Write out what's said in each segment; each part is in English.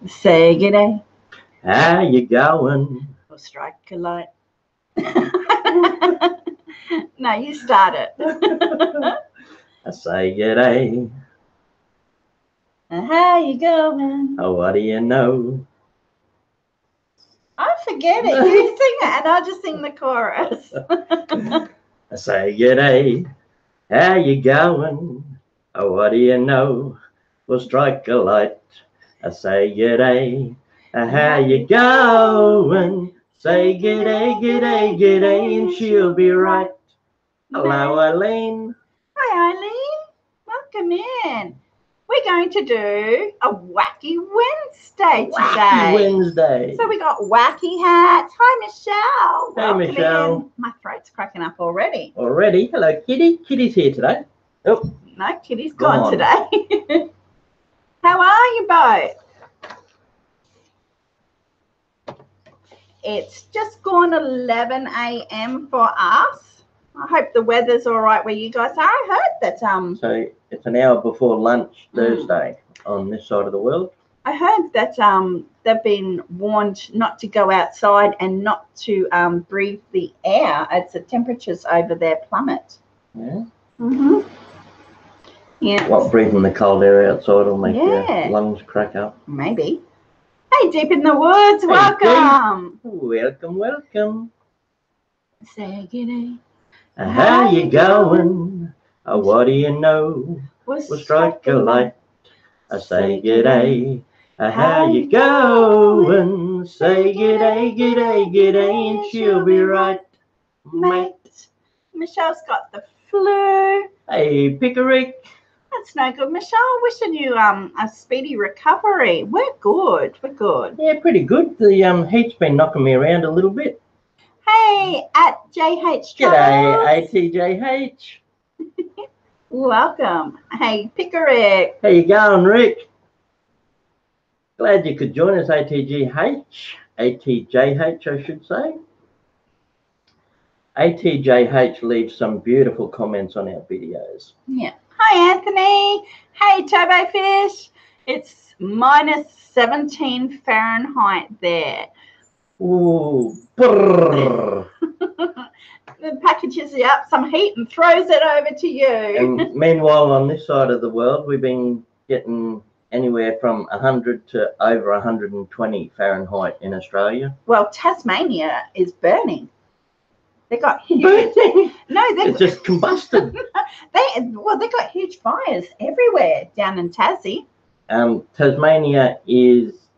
Say g'day. How you going? We'll strike a light. No, you start it. I say g'day. How you going? Oh, what do you know? I forget it. You sing it and I'll just sing the chorus. I say g'day. How you going? Oh, what do you know? We'll strike a light. I say g'day. How you going? Say g'day, g'day, g'day, and she'll be right. Hello, Eileen. Hi, Eileen. Welcome in. We're going to do a Wacky Wednesday today. Wacky Wednesday. So we got wacky hats. Hi, Michelle. Hey, Welcome Michelle. in. My throat's cracking up already. Already? Hello, Kitty. Kitty's here today. Oh, no, Kitty's gone today. How are you both? It's just gone 11 a.m. for us. I hope the weather's all right where you guys are. I heard that so it's an hour before lunch Thursday on this side of the world. I heard that they've been warned not to go outside and not to breathe the air as the temperatures over there plummet. Yeah. Yeah. What, breathing the cold air outside will make your lungs crack up? Maybe. Hey, Deep in the Woods, hey, welcome. Welcome, welcome. Say g'day. How you going? Oh, what do you know? We'll strike a light. I say g'day. How you going? Say g'day, g'day, g'day, and she'll be right, mate. Michelle's got the flu. Hey, Pickerick. That's no good, Michelle. Wishing you a speedy recovery. We're good. We're good. Yeah, pretty good. The heat's been knocking me around a little bit. Hey, at JH Travels. G'day, ATJH. Welcome. Hey, Pickerick. How you going, Rick? Glad you could join us, ATJH, I should say. ATJH leaves some beautiful comments on our videos. Yeah. Hi, Anthony. Hey, Turbo Fish. It's minus 17 Fahrenheit there. Ooh, brrr. The packages you up some heat and throws it over to you. And meanwhile, on this side of the world, we've been getting anywhere from 100 to over 120 Fahrenheit in Australia. Well, Tasmania is burning. They got huge. Burning? No, it's just combusted. they got huge fires everywhere down in Tassie. Tasmania is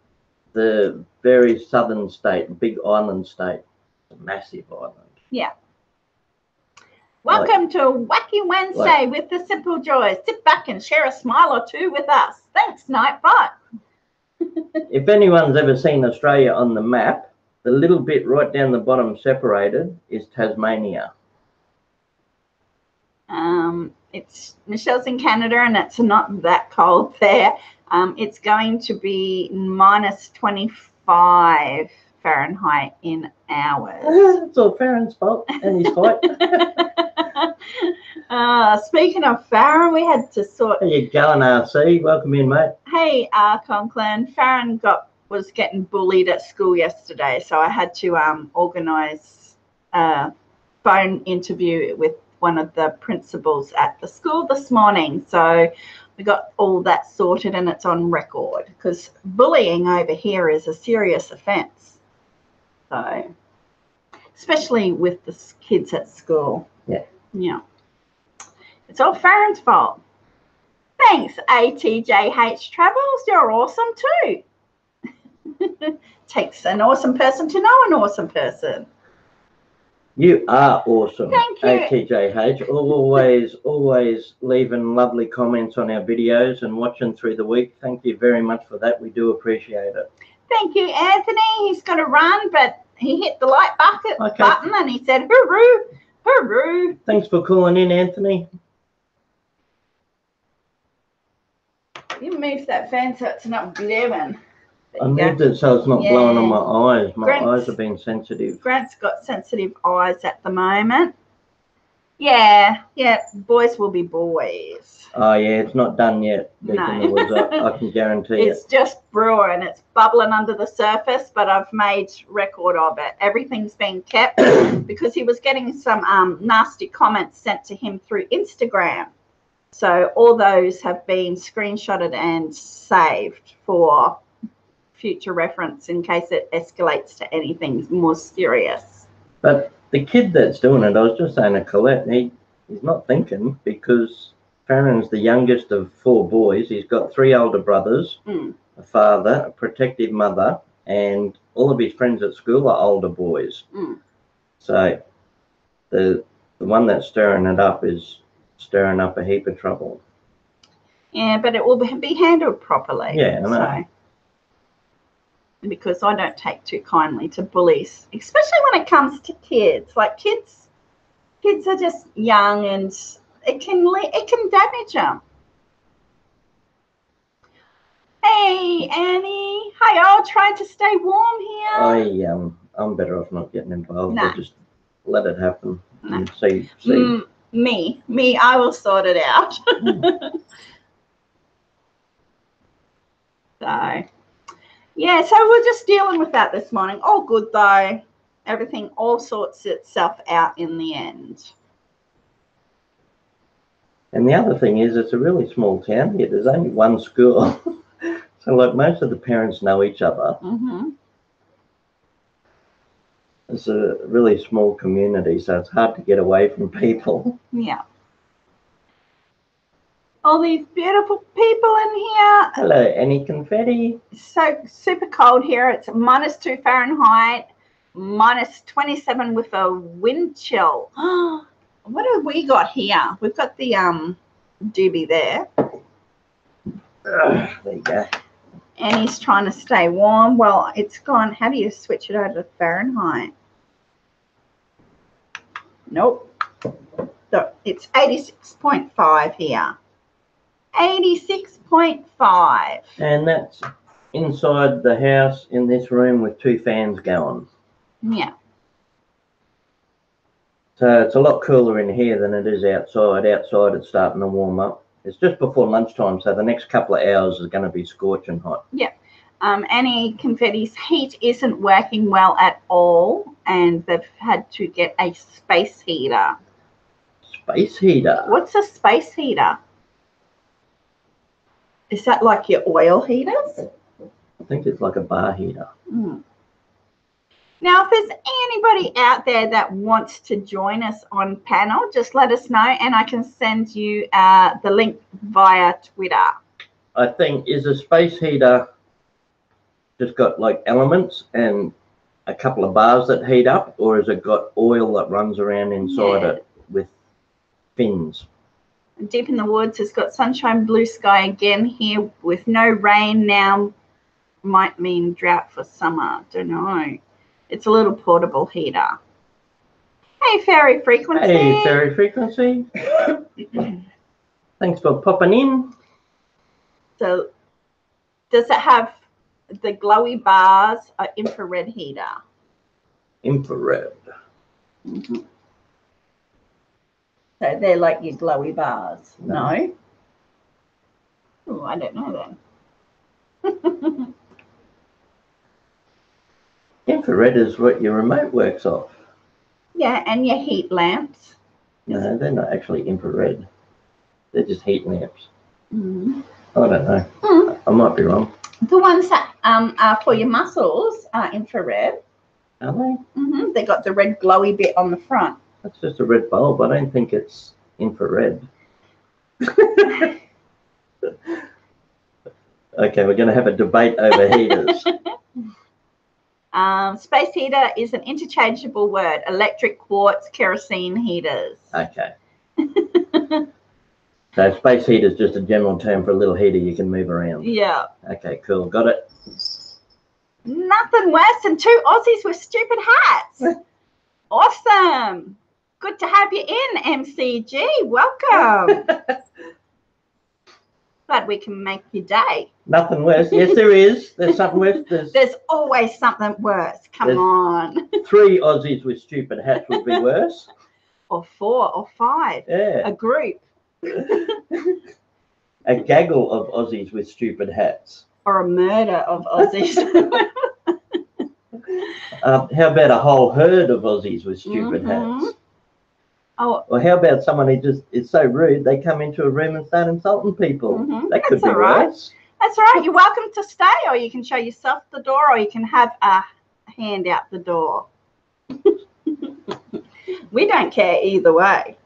the very southern state, big island state, a massive island. Yeah. Welcome to Wacky Wednesday with the Simple Joys. Sit back and share a smile or two with us. Thanks, Nightbot. If anyone's ever seen Australia on the map, the little bit right down the bottom separated is Tasmania. Michelle's in Canada and it's not that cold there. It's going to be minus 25 Fahrenheit in hours. It's all Faron's fault and his fight. Speaking of Faron, we had to sort. How you going, RC? Welcome in, mate. Hey, Archon Clan. Faron was getting bullied at school yesterday, so I had to organise a phone interview with one of the principals at the school this morning. So we got all that sorted and it's on record because bullying over here is a serious offence. So, especially with the kids at school. Yeah. Yeah. It's all Faron's fault. Thanks, ATJH Travels. You're awesome too. Takes an awesome person to know an awesome person. You are awesome. Thank you. ATJH. Always leaving lovely comments on our videos and watching through the week. Thank you very much for that. We do appreciate it. Thank you, Anthony. He's going to run, but he hit the like button and he said, hooroo, hooroo. Thanks for calling in, Anthony. You move that fan so it's not blaring. I moved it so it's not blowing on my eyes. My eyes have been sensitive. Grant's got sensitive eyes at the moment. Yeah, boys will be boys. Oh, yeah, it's not done yet. Deep in the woods, I can guarantee It's just brewing. It's bubbling under the surface, but I've made record of it. Everything's been kept because he was getting some nasty comments sent to him through Instagram. So all those have been screenshotted and saved for future reference in case it escalates to anything more serious. But the kid that's doing it, I was just saying to Collette, he's not thinking, because Faron's the youngest of 4 boys. He's got 3 older brothers, a father, a protective mother, and all of his friends at school are older boys. So the one that's stirring it up is stirring up a heap of trouble. Yeah, but it will be handled properly. Yeah, I know. So, because I don't take too kindly to bullies, especially when it comes to kids. Like kids are just young, and it can damage them. Hey, Annie. Hi, I'll try to stay warm here. I'm better off not getting involved. Nah. I'll just let it happen. Nah. And see. Me, I will sort it out. So, yeah, so we're just dealing with that this morning. All good, though. Everything all sorts itself out in the end. And the other thing is, it's a really small town here. There's only one school. So, like, most of the parents know each other. It's a really small community, so it's hard to get away from people. Yeah. All these beautiful people in here. Hello, any confetti? It's so super cold here. It's -2 Fahrenheit, -27 with a wind chill. What have we got here? We've got the doobie there. There you go. And he's trying to stay warm. Well, it's gone. How do you switch it over to Fahrenheit? Nope. So it's 86.5 here. 86.5. And that's inside the house in this room with 2 fans going. Yeah. So it's a lot cooler in here than it is outside. Outside it's starting to warm up. It's just before lunchtime, so the next couple of hours is going to be scorching hot. Yeah. Annie Confetti's heat isn't working well at all, and they've had to get a space heater. Space heater? What's a space heater? Is that like your oil heaters? I think it's like a bar heater. Now, if there's anybody out there that wants to join us on panel, just let us know, and I can send you the link via Twitter. I think, is a space heater just got like elements and a couple of bars that heat up, or has it got oil that runs around inside it with fins? Deep in the Woods has got sunshine, blue sky again here with no rain now. Might mean drought for summer. Don't know. It's a little portable heater. Hey, Fairy Frequency. Hey, Fairy Frequency. Thanks for popping in. So, does it have the glowy bars or infrared heater? Infrared. So they're like your glowy bars. No? Oh, I don't know then. Infrared is what your remote works off. Yeah, and your heat lamps. No, they're not actually infrared. They're just heat lamps. I don't know. I might be wrong. The ones that are for your muscles are infrared. Are they? They got the red glowy bit on the front. That's just a red bulb. I don't think it's infrared. Okay, we're going to have a debate over heaters. Space heater is an interchangeable word. Electric, quartz, kerosene heaters. Okay. So space heater is just a general term for a little heater you can move around. Yeah. Okay, cool. Got it. Nothing worse than 2 Aussies with stupid hats. Awesome. Good to have you in, MCG. Welcome. Glad we can make your day. Nothing worse. Yes, there is. There's something worse. There's always something worse. Come on. 3 Aussies with stupid hats would be worse. or 4 or 5. Yeah. A group. A gaggle of Aussies with stupid hats. Or a murder of Aussies. How about a whole herd of Aussies with stupid hats? Oh. Or how about someone who just is so rude they come into a room and start insulting people? That could be worse. That's all right. You're welcome to stay, or you can show yourself the door, or you can have a hand out the door. We don't care either way.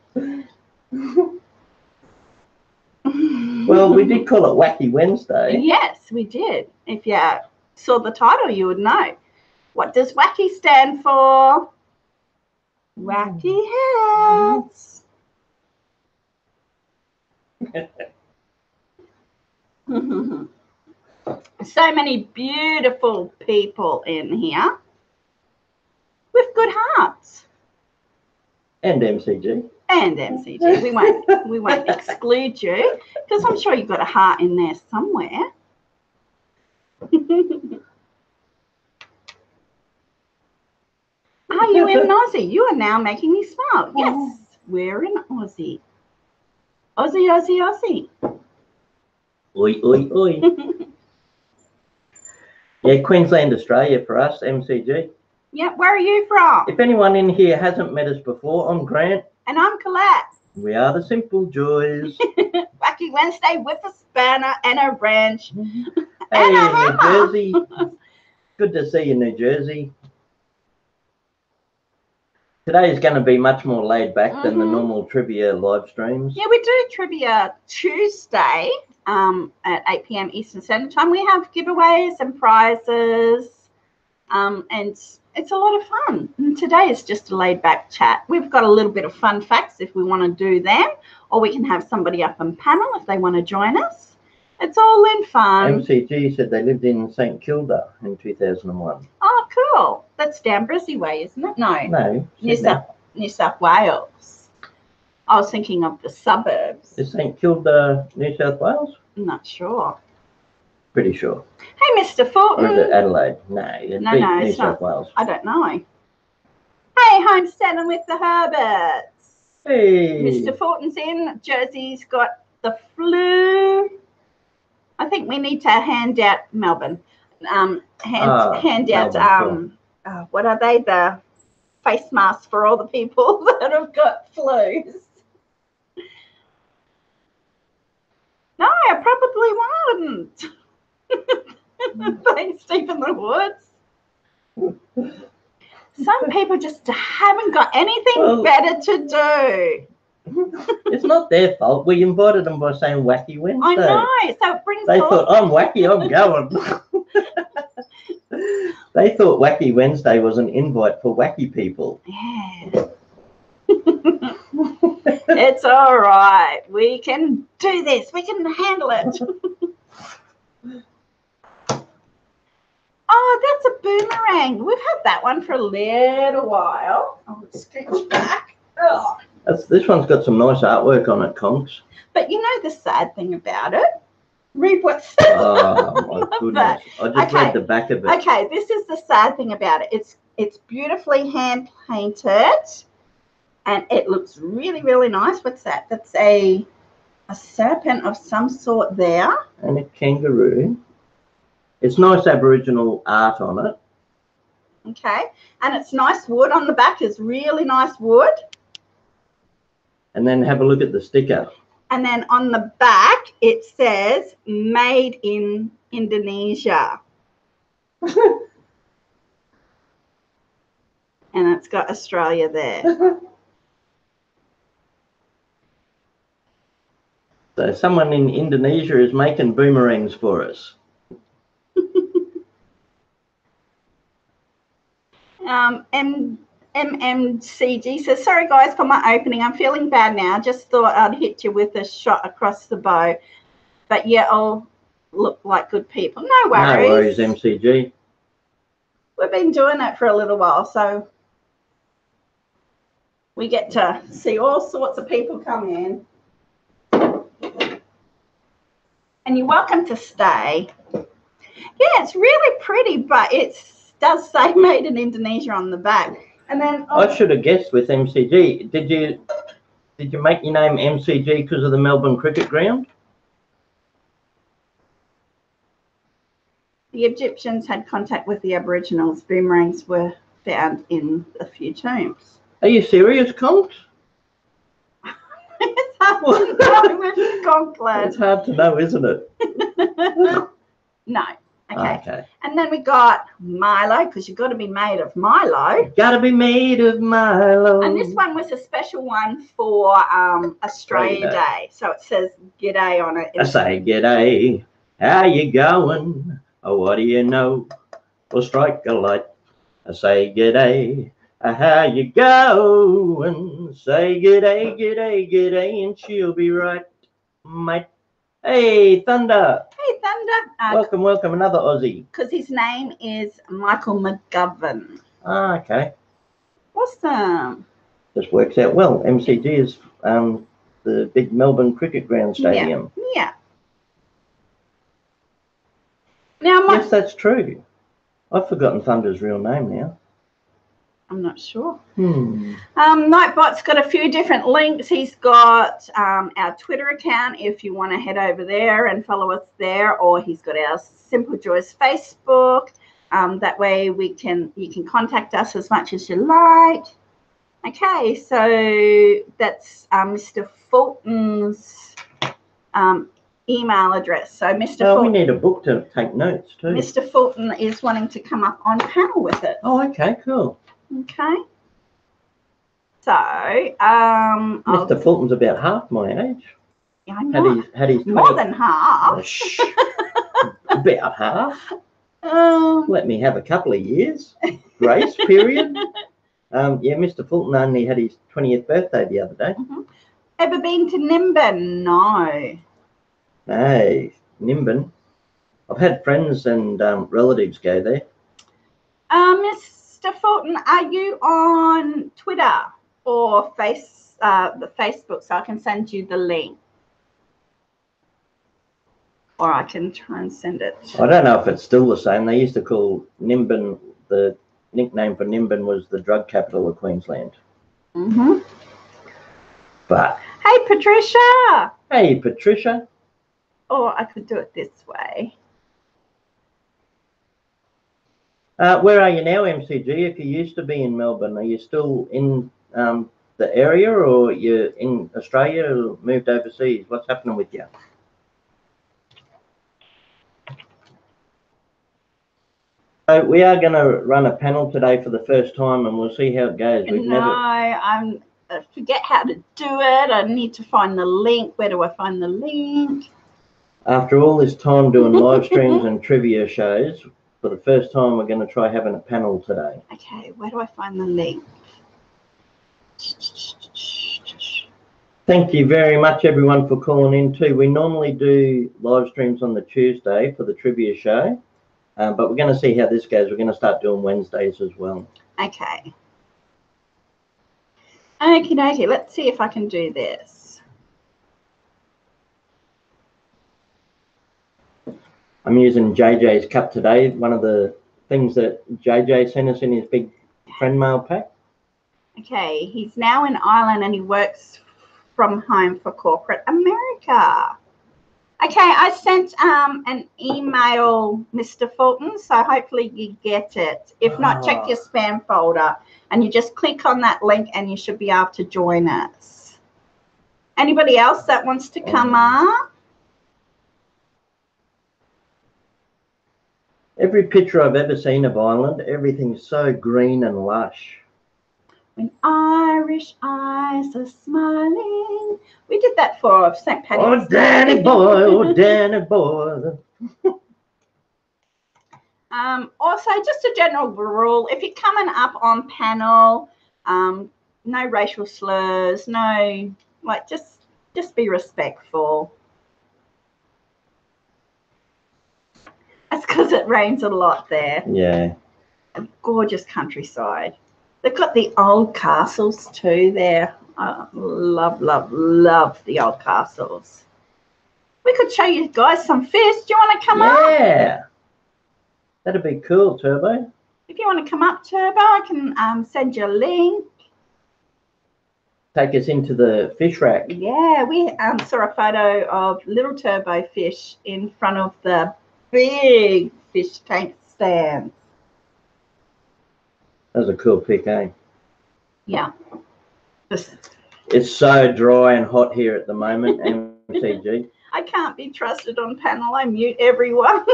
Well, we did call it Wacky Wednesday. Yes, we did. If you saw the title, you would know. What does Wacky stand for? Wacky hats. So many beautiful people in here with good hearts. And MCG. And MCG. We won't exclude you, because I'm sure you've got a heart in there somewhere. Are you in Aussie? You are now making me smile. Yes, we're in Aussie. Aussie, Aussie, Aussie. Oi, oi, oi. Yeah, Queensland, Australia for us, MCG. Yeah, where are you from? If anyone in here hasn't met us before, I'm Grant. And I'm Collette. We are the Simple Joys. Wacky Wednesday with a spanner and a wrench. Hey, New Jersey. Good to see you, New Jersey. Today is going to be much more laid back than the normal trivia live streams. Yeah, we do Trivia Tuesday at 8 p.m. Eastern Standard Time. We have giveaways and prizes, and it's a lot of fun. And today is just a laid back chat. We've got a little bit of fun facts if we want to do them, or we can have somebody up on panel if they want to join us. It's all in fun. MCG said they lived in St Kilda in 2001. Oh, cool. That's down Brizzy way, isn't it? No. New South Wales. I was thinking of the suburbs. Is St Kilda New South Wales? I'm not sure. Pretty sure. Hey, Mr. Fulton. Or is it Adelaide? No, New South Wales. I don't know. Hey, homesteading with the Herberts. Hey. Mr. Fulton's in. Jersey's got the flu. I think we need to hand out Melbourne. Hand out what are they? The face masks for all the people that have got flus. No, I probably wouldn't. Thanks, deep in the woods. Some people just haven't got anything better to do. It's not their fault. We invited them by saying Wacky Wednesday. I know, so it brings. They thought, I'm wacky, I'm going. They thought Wacky Wednesday was an invite for wacky people. Yeah. It's all right. We can do this. We can handle it. Oh, that's a boomerang. We've had that one for a little while. I'll scooch back. Oh. This one's got some nice artwork on it, Conks. But you know the sad thing about it? Read what's said. Oh, my goodness. I just read the back of it. Okay, this is the sad thing about it. It's beautifully hand painted, and it looks really, really nice. What's that? That's a serpent of some sort there. And a kangaroo. It's nice Aboriginal art on it. Okay, and it's nice wood on the back. Is really nice wood. And then have a look at the sticker. And then on the back, it says, made in Indonesia. And it's got Australia there. So someone in Indonesia is making boomerangs for us. MMCG says, sorry guys for my opening. I'm feeling bad now. Just thought I'd hit you with a shot across the bow. But yeah, all look like good people. No worries. No worries, MCG. We've been doing it for a little while, so we get to see all sorts of people come in. And you're welcome to stay. Yeah, it's really pretty, but it does say made in Indonesia on the back. And then I should have guessed with MCG. Did you make your name MCG because of the Melbourne Cricket Ground? the Egyptians had contact with the Aboriginals. Boomerangs were found in a few tombs. Are you serious, Conch? It's hard to know with Conklin. It's hard to know, isn't it? No. Okay. Okay. And then we got Milo, because you've got to be made of Milo. Gotta be made of Milo. And this one was a special one for Australia Day. So it says g'day on it. I say g'day, how you going? Oh, what do you know? We'll strike a light. I say g'day, how you going? Say g'day, g'day, g'day, and she'll be right, mate. Hey, Thunder. Hey, Thunder. Welcome, another Aussie. Because his name is Michael McGovern. Ah, okay. Awesome. This works out well. MCG is the big Melbourne Cricket Ground Stadium. Yeah. Now, yes, that's true. I've forgotten Thunder's real name now. I'm not sure. Nightbot's got a few different links. He's got our Twitter account if you want to head over there and follow us there, or he's got our Simple Joys Facebook. That way you can contact us as much as you like. Okay, so that's Mr. Fulton's email address. So Mr. Fulton, we need a book to take notes too. Mr. Fulton is wanting to come up on panel with it. Oh, okay, cool. Okay. So, Mr. Fulton's about half my age. Yeah, I know. Had his more than half. About half. Let me have a couple of years grace period. Yeah, Mr. Fulton only had his 20th birthday the other day. Ever been to Nimbin? No. No, Nimbin. I've had friends and relatives go there. Mr. Fulton, are you on Twitter or the Facebook, so I can send you the link? Or I can try and send it. I don't know if it's still the same. They used to call Nimbin, the nickname for Nimbin was the drug capital of Queensland. But hey, Patricia. Hey, Patricia. Or I could do it this way. Where are you now, MCG? If you used to be in Melbourne, are you still in the area, or you're in Australia or moved overseas? What's happening with you? So we are going to run a panel today for the first time, and we'll see how it goes. I forget how to do it. I need to find the link. Where do I find the link? After all this time doing live streams and trivia shows, for the first time, we're going to try having a panel today. Okay, where do I find the link? Thank you very much, everyone, for calling in too. We normally do live streams on the Tuesday for the trivia show, but we're going to see how this goes. We're going to start doing Wednesdays as well. Okay. Okie dokie, let's see if I can do this. I'm using JJ's cup today, one of the things that JJ sent us in his big friend mail pack. Okay, he's now in Ireland and he works from home for corporate America. Okay, I sent an email, Mr. Fulton, so hopefully you get it. If not, check your spam folder and you just click on that link and you should be able to join us. Anybody else that wants to come up? Every picture I've ever seen of Ireland, everything's so green and lush. When Irish eyes are smiling. We did that for St. Patrick's Day. Oh, Danny boy, oh, Danny boy. Also, just a general rule, if you're coming up on panel, no racial slurs, no, like, just be respectful. That's because it rains a lot there. Yeah. A gorgeous countryside. They've got the old castles too there. I love, love, love the old castles. We could show you guys some fish. Do you want to come up? Yeah. That'd be cool, Turbo. if you want to come up, Turbo, I can send you a link. Take us into the fish rack. Yeah, we saw a photo of little Turbo fish in front of the big fish tank stand. That was a cool pic, eh? Yeah. It's so dry and hot here at the moment, MCG. I can't be trusted on panel. I mute everyone.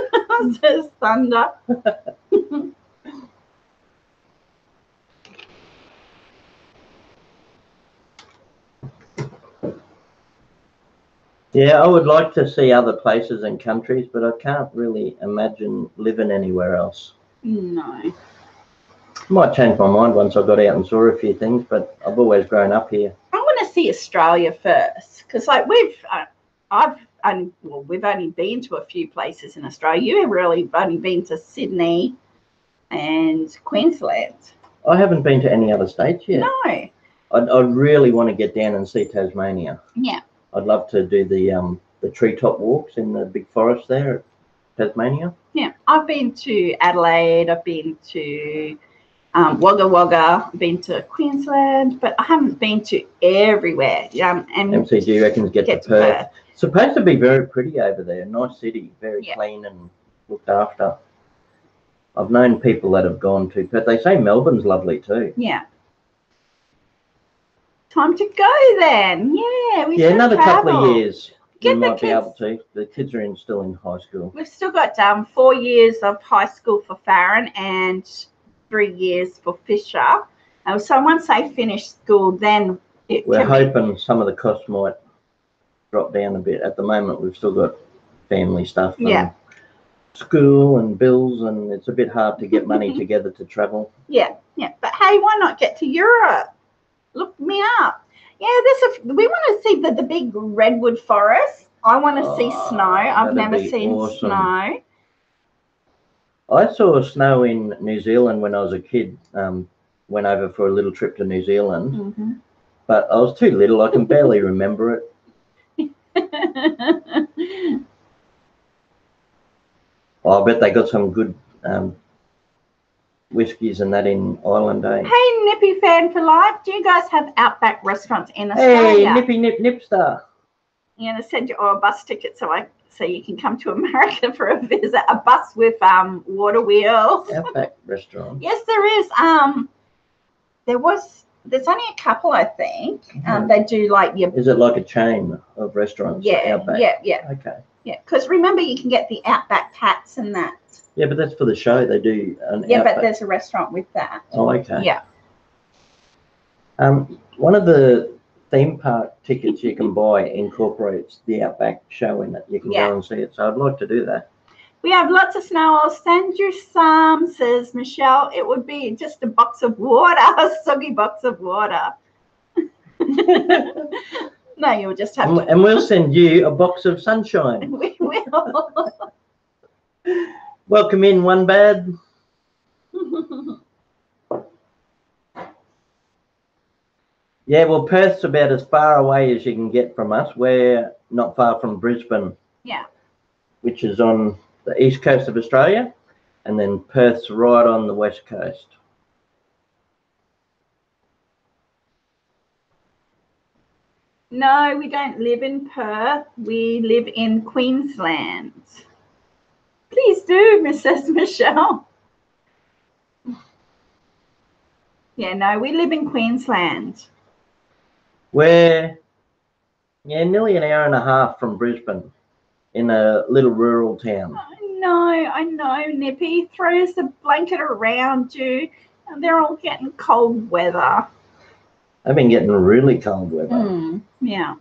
Says Thunder. Yeah, I would like to see other places and countries, but I can't really imagine living anywhere else. No. Might change my mind once I got out and saw a few things, but I've always grown up here. I want to see Australia first, because like we've only been to a few places in Australia. You've really only been to Sydney and Queensland. I haven't been to any other states yet. No. I really want to get down and see Tasmania. Yeah. I'd love to do the treetop walks in the big forest there at Tasmania. Yeah, I've been to Adelaide. I've been to Wagga Wagga. I've been to Queensland, but I haven't been to everywhere. And MCG reckons get to Perth. It's supposed to be very pretty over there. Nice city, very clean and looked after. I've known people that have gone to Perth. They say Melbourne's lovely too. Yeah. Time to go then. Yeah, another couple of years. We might be able to. The kids are still in high school. We've still got 4 years of high school for Faron and 3 years for Fisher. So once they finish school, then we're hoping some of the costs might drop down a bit. At the moment, we've still got family stuff. And school and bills, and it's a bit hard to get money together to travel. Yeah. But hey, why not get to Europe? Look me up. Yeah, we want to see the big redwood forest. I want to see snow. I've never seen snow. I saw snow in New Zealand when I was a kid. Went over for a little trip to New Zealand, but I was too little. I can barely remember it. I bet they got some good whiskies and that in Ireland, eh? Hey, Nippy Fan for Life, do you guys have Outback restaurants in Australia? Hey, Nippy Nipster. I'm going to send you a bus ticket so you can come to America for a visit. A bus with water wheels. Outback restaurant. Yes, there is. There's only a couple, I think. They do like your. Is it like a chain of restaurants? Yeah, Outback? yeah. Okay. Yeah, because remember you can get the Outback hats and that. Yeah, but that's for the show. They do an Outback. But there's a restaurant with that. Oh, okay. Yeah. One of the theme park tickets you can buy incorporates the Outback show in it. You can go and see it. So I'd like to do that. We have lots of snow. I'll send you some, says Michelle. It would be just a box of water, a soggy box of water. No, you'll just have to. And we'll send you a box of sunshine. We will. Welcome in, One Bad. Yeah, well, Perth's about as far away as you can get from us. We're not far from Brisbane. Yeah. Which is on the east coast of Australia, and then Perth's right on the west coast. No, we don't live in Perth. We live in Queensland. Please do, Mrs. Michelle. Yeah, no, we live in Queensland. We're nearly an hour and a half from Brisbane in a little rural town. I know, Nippy. Throws the blanket around you, and they're all getting cold weather. I've been getting really cold weather. Yeah.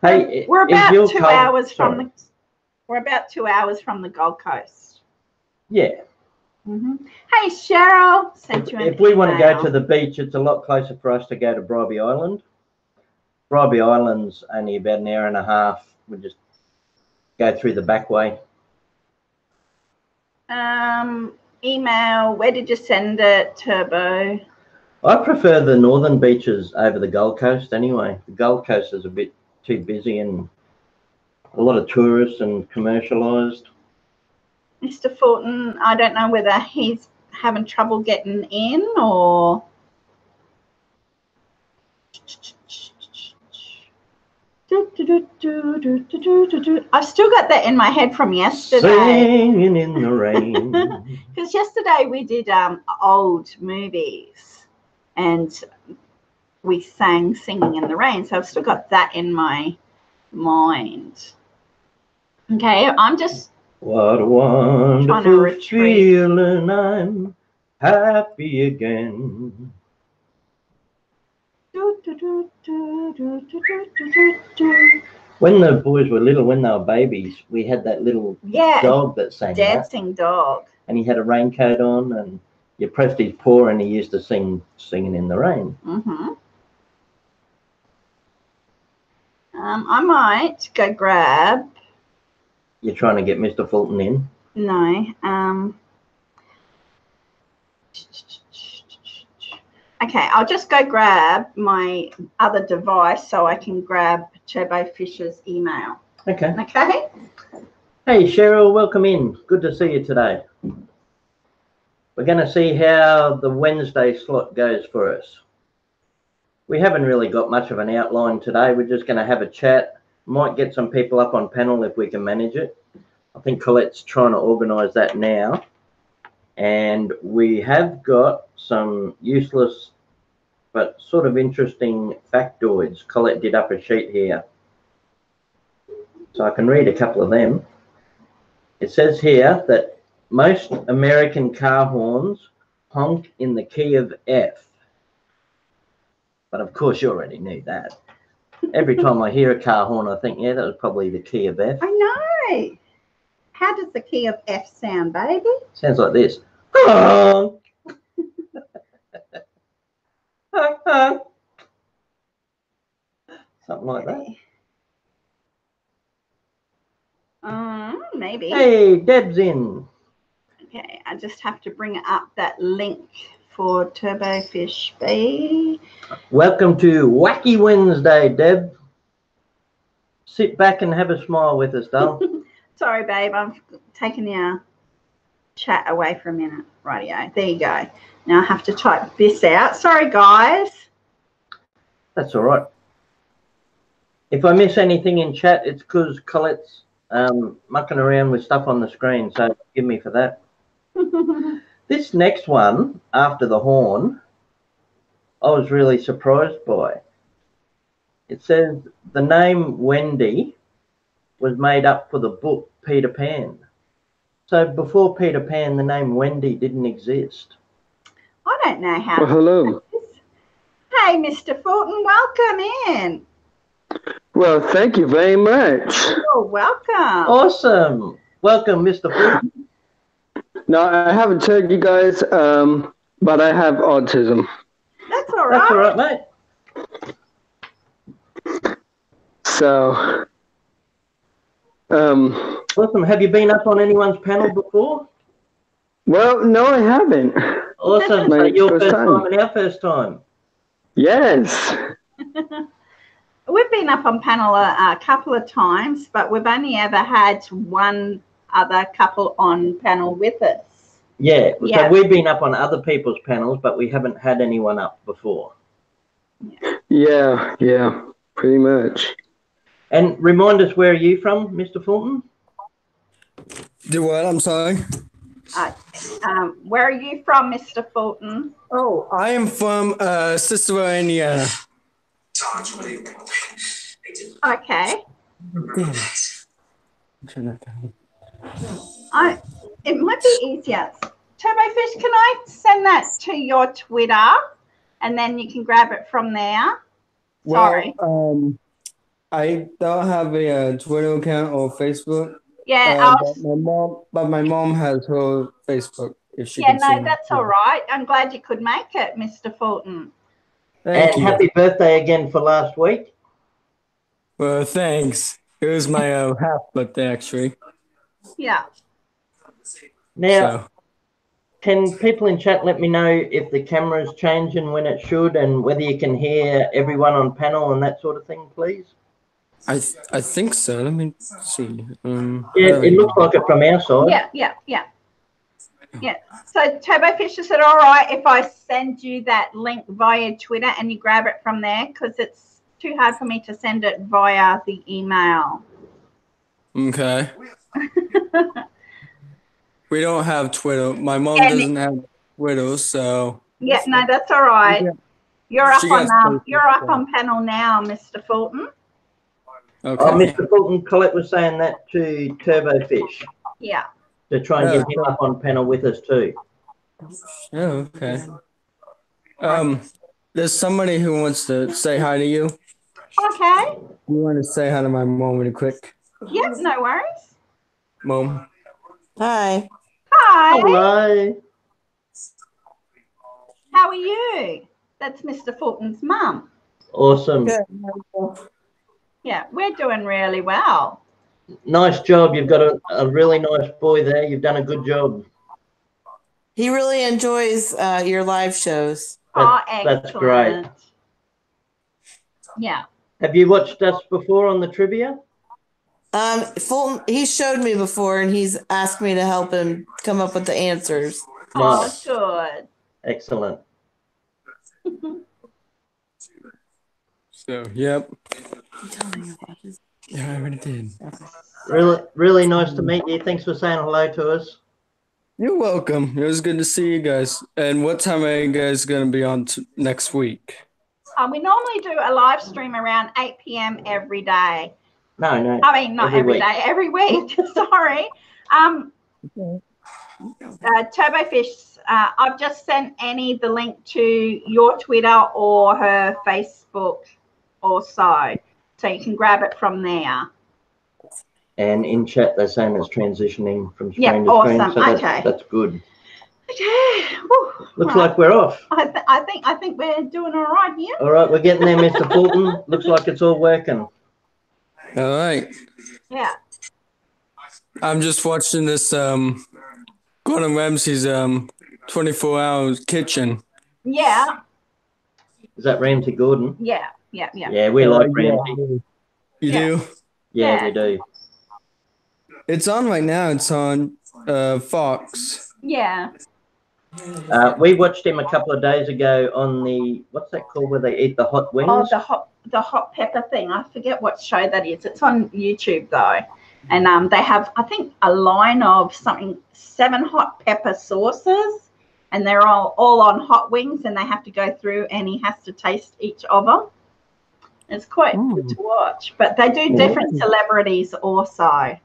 Hey, we're about 2 hours from the. We're about 2 hours from the Gold Coast. Yeah. Hey, Cheryl. If we want to go to the beach, it's a lot closer for us to go to Bribie Island. Bribie Island's only about an hour and a half. We just go through the back way. Email. Where did you send it, Turbo? I prefer the northern beaches over the Gold Coast anyway. The Gold Coast is a bit too busy and a lot of tourists and commercialised. Mr. Fulton, I don't know whether he's having trouble getting in, or I've still got that in my head from yesterday. Singing in the rain. Because yesterday we did old movies and we sang Singing in the Rain. So I've still got that in my mind. Okay, I'm just what a wonderful feeling. I'm happy again. When the boys were little, when they were babies, we had that little dog that sang dancing dog. And he had a raincoat on, and you pressed his paw and he used to sing Singing in the Rain. Mm-hmm. I might go grab. You're trying to get Mr. Fulton in? No. Okay, I'll just go grab my other device so I can grab Turbo Fish's email. Okay. Okay? Hey, Cheryl, welcome in. Good to see you today. We're going to see how the Wednesday slot goes for us. We haven't really got much of an outline today. We're just going to have a chat. Might get some people up on panel if we can manage it. I think Colette's trying to organise that now. And we have got some useless but sort of interesting factoids. Collette did up a sheet here. So I can read a couple of them. It says here that most American car horns honk in the key of F. But of course you already knew that. Every time I hear a car horn, I think, yeah, that was probably the key of F. I know. How does the key of F sound, baby? Sounds like this. Honk. Something like that. Maybe. Hey, Deb's in. Okay, I just have to bring up that link for Turbo Fish B. Welcome to Wacky Wednesday, Deb. Sit back and have a smile with us, doll. Sorry, babe. I'm taking your chat away for a minute. Rightio. There you go. Now I have to type this out. Sorry, guys. That's all right. If I miss anything in chat, it's because Colette's mucking around with stuff on the screen, so forgive me for that. This next one, after the horn, I was really surprised by. It says the name Wendy was made up for the book Peter Pan. So before Peter Pan, the name Wendy didn't exist. I don't know how. Well, hello. Hey, Mr. Fulton, welcome in. Well, thank you very much. You're welcome. Awesome. Welcome, Mr. Fulton. No, I haven't told you guys, but I have autism. That's all right. That's all right, mate. So, awesome. Have you been up on anyone's panel before? well, no, I haven't. Awesome. So your first time and our first time. Yes. We've been up on panel a couple of times, but we've only ever had one other couple on panel with us. Yeah. So we've been up on other people's panels, but we haven't had anyone up before. Yeah, pretty much. And remind us, where are you from, Mr. Fulton? Do what? I'm sorry. Where are you from, Mr. Fulton? Oh, I am from Cicero, Indiana. Okay. It might be easier. Turbofish, can I send that to your Twitter and then you can grab it from there? Sorry. Well, I don't have a Twitter account or Facebook. Yeah, but my mom has her Facebook. If she that's all right. I'm glad you could make it, Mr. Fulton. Thank you. Happy birthday again for last week. Well, thanks. It was my half birthday, actually. Yeah. Now, can people in chat let me know if the camera's changing when it should and whether you can hear everyone on panel and that sort of thing, please? I think so. Let me see. Yeah, it looks like it from our side. Yeah. Yeah. So Turbofish, is it all right if I send you that link via Twitter and you grab it from there? Because it's too hard for me to send it via the email. Okay. We don't have Twitter. My mom doesn't have Twitter, so. Yeah, no, that's all right. Yeah. You're up She got on Facebook, so. on panel now, Mr. Fulton. Okay. Oh, Mr. Fulton, Collette was saying that to Turbofish Yeah. to try and get him up on panel with us too. Oh, okay. There's somebody who wants to say hi to you. Okay. You want to say hi to my mom really quick? Yep, no worries. Mom. Hi. Hi. Hello. How are you? That's Mr. Fulton's mum. Awesome. Good. Yeah, we're doing really well. Nice job. You've got a really nice boy there. You've done a good job. He really enjoys your live shows. That's great. Yeah. Have you watched us before on the trivia? Fulton, he showed me before, and he's asked me to help him come up with the answers. Nice. Oh, good. Excellent. So, yep. Yeah, I already did. Really nice to meet you. Thanks for saying hello to us. You're welcome. It was good to see you guys. And what time are you guys going to be on next week? We normally do a live stream around 8 p.m. every day. No. I mean, not every day, every week. Sorry. Turbofish, I've just sent Annie the link to your Twitter or her Facebook or so you can grab it from there. And in chat, they're saying it's transitioning from screen to screen. Awesome. So okay. That's good. Okay. Woo. Looks like we're off. I think we're doing all right here. All right, we're getting there, Mr. Fulton. Looks like it's all working. All right. Yeah. I'm just watching this Gordon Ramsay's 24-hour kitchen. Yeah. Is that Ramsay Gordon? Yeah, we like Ramsay. You do? Yeah, we do. It's on right now. It's on Fox. Yeah. We watched him a couple of days ago on the, what's that called, where they eat the hot wings? Oh, the hot pepper thing. I forget what show that is. It's on YouTube though. And they have, I think, a line of 7 hot pepper sauces, and they're all on hot wings, and they have to go through, and he has to taste each of them. It's quite good to watch, but they do different celebrities also.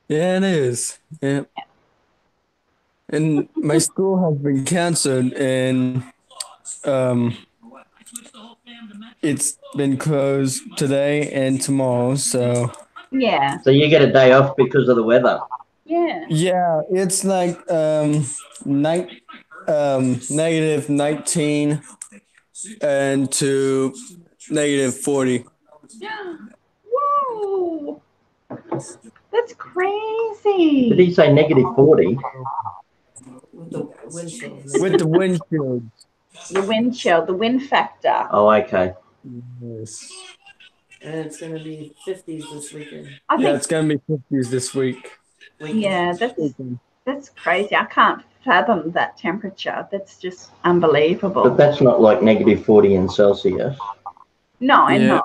Yeah, it is. Yeah. And my school has been canceled, and it's been closed today and tomorrow. So yeah. So you get a day off because of the weather. Yeah. Yeah, it's like negative 19 and to negative 40. Whoa. That's crazy. Did he say negative 40? With the windshield. With the windshield. The wind chill, the wind factor. Oh, okay. Yes. And it's going to be 50s this weekend. I think, Yeah, it's going to be 50s this week. yeah, that's crazy. I can't fathom that temperature. That's just unbelievable. But that's not like negative 40 in Celsius. No, I know.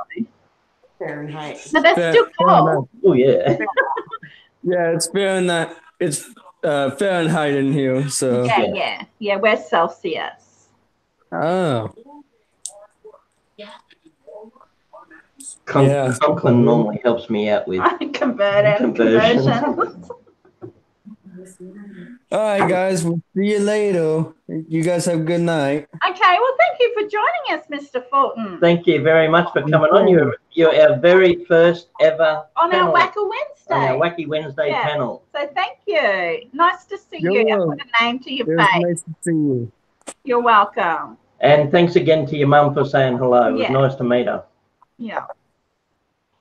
Fahrenheit. No, that's still cold. Oh, yeah. Yeah, it's Fahrenheit. It's Fahrenheit in here, so. Yeah, we're Celsius. Oh. Conklin normally helps me out with conversion. All right, guys. We'll see you later. You guys have a good night. Okay, well, thank you for joining us, Mr. Fulton. Thank you very much for coming on. You're our very first ever on panel. our Wacky Wednesday. On our Wacky Wednesday panel. So thank you. Nice to see you. I put a name to your face. Nice to see you. You're welcome. And thanks again to your mum for saying hello. It was nice to meet her. Yeah.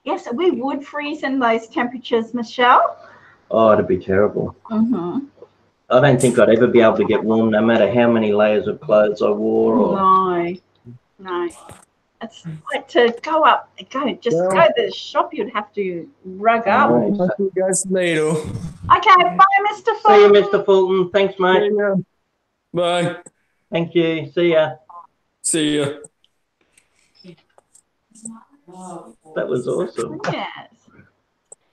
Yes, we would freeze in those temperatures, Michelle. Oh, it'd be terrible. Mm-hmm. I don't think I'd ever be able to get warm no matter how many layers of clothes I wore. No. It's like to go up, go to the shop. You'd have to rug up. Right. Talk to you guys later. Okay, bye, Mr. See you, Fulton. Mr. Fulton. Thanks, mate. See ya. Bye. Thank you. See ya. See ya. That was awesome. Yes.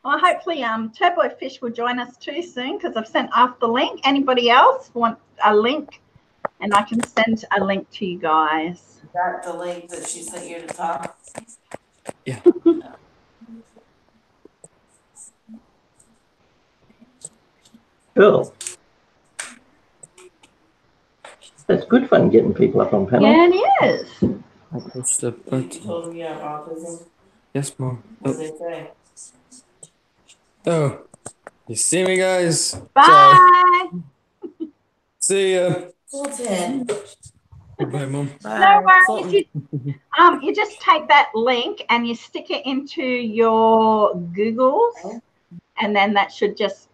Well, hopefully, Turbo Fish will join us too soon because I've sent off the link. Anybody else want a link? And I can send a link to you guys. Got the link that she sent you to talk. Yeah. Cool. It's good fun getting people up on panel. Yeah, it is. I pushed the You button. told them you have autism. Yes, Mom. What did they say? Oh, you see me, guys? Bye. See ya. Fulton. Goodbye, Mom. No worries. You just take that link and you stick it into your Googles, and then that should just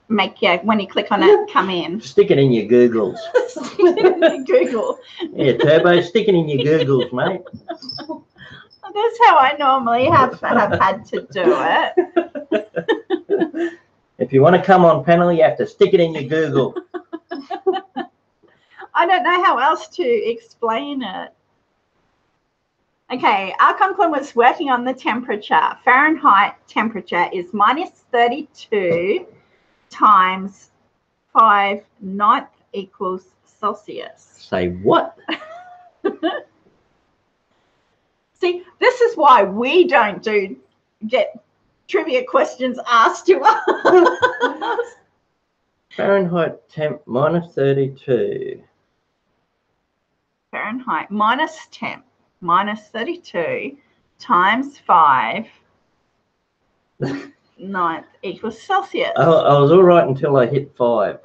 make you, when you click on it, come in. Stick it in your Googles. Stick it in your Google. Yeah, Turbo, stick it in your Googles, mate. That's how I normally have had to do it. If you want to come on panel, you have to stick it in your Google. I don't know how else to explain it. Okay, our Conklin was working on the temperature. Fahrenheit temperature is -32 times 5/9 equals Celsius. Say what? See, this is why we don't get trivia questions asked to us. Fahrenheit temp -32. Fahrenheit -32 times 5/9 equals Celsius. I was all right until I hit 5.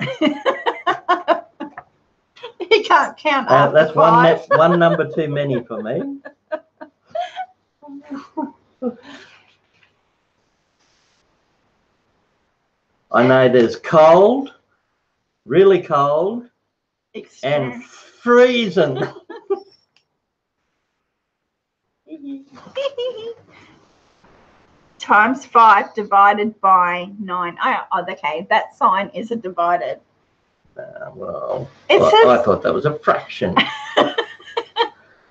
You can't count after That's 5. one number too many for me. I know there's cold, really cold, and freezing. Times 5 divided by 9. Oh, okay, that sign is a divided. Well, It I says thought that was a fraction.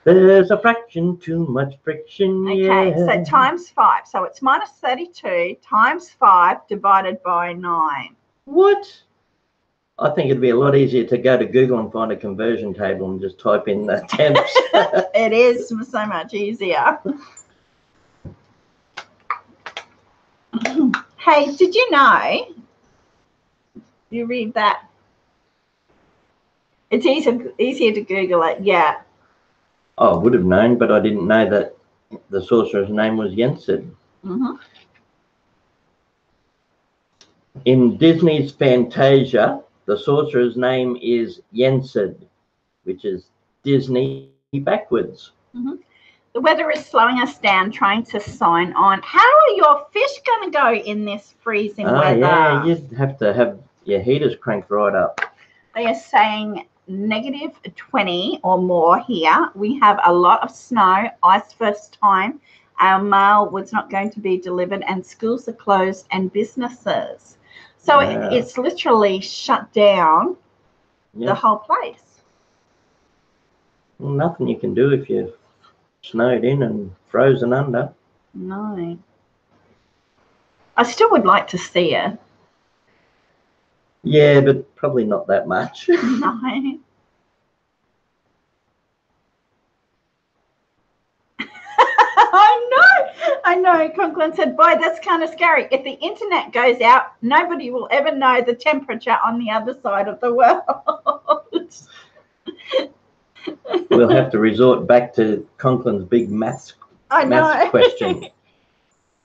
There's a fraction, too much friction. okay, Yeah. so times 5. So it's -32 times 5 divided by 9. What? I think it'd be a lot easier to go to Google and find a conversion table and just type in the temps. It is so much easier. Hey, did you know? You read that? It's easier to Google it. Yeah. I would have known, but I didn't know that the sorcerer's name was Yensid. Mm-hmm. In Disney's Fantasia, the sorcerer's name is Yensid, which is Disney backwards. Mm-hmm. The weather is slowing us down, trying to sign on. How are your fish going to go in this freezing weather? Yeah, you'd have to have your heaters cranked right up. They are saying -20 or more here. We have a lot of snow, ice first time. Our mail was not going to be delivered, and schools are closed and businesses. So Yeah. it's literally shut down the whole place. Well, nothing you can do if you're snowed in and frozen under. No. I still would like to see it. Yeah, but probably not that much. No. I know. Conklin said, boy, that's kind of scary. If the internet goes out, nobody will ever know the temperature on the other side of the world. We'll have to resort back to Conklin's big maths question.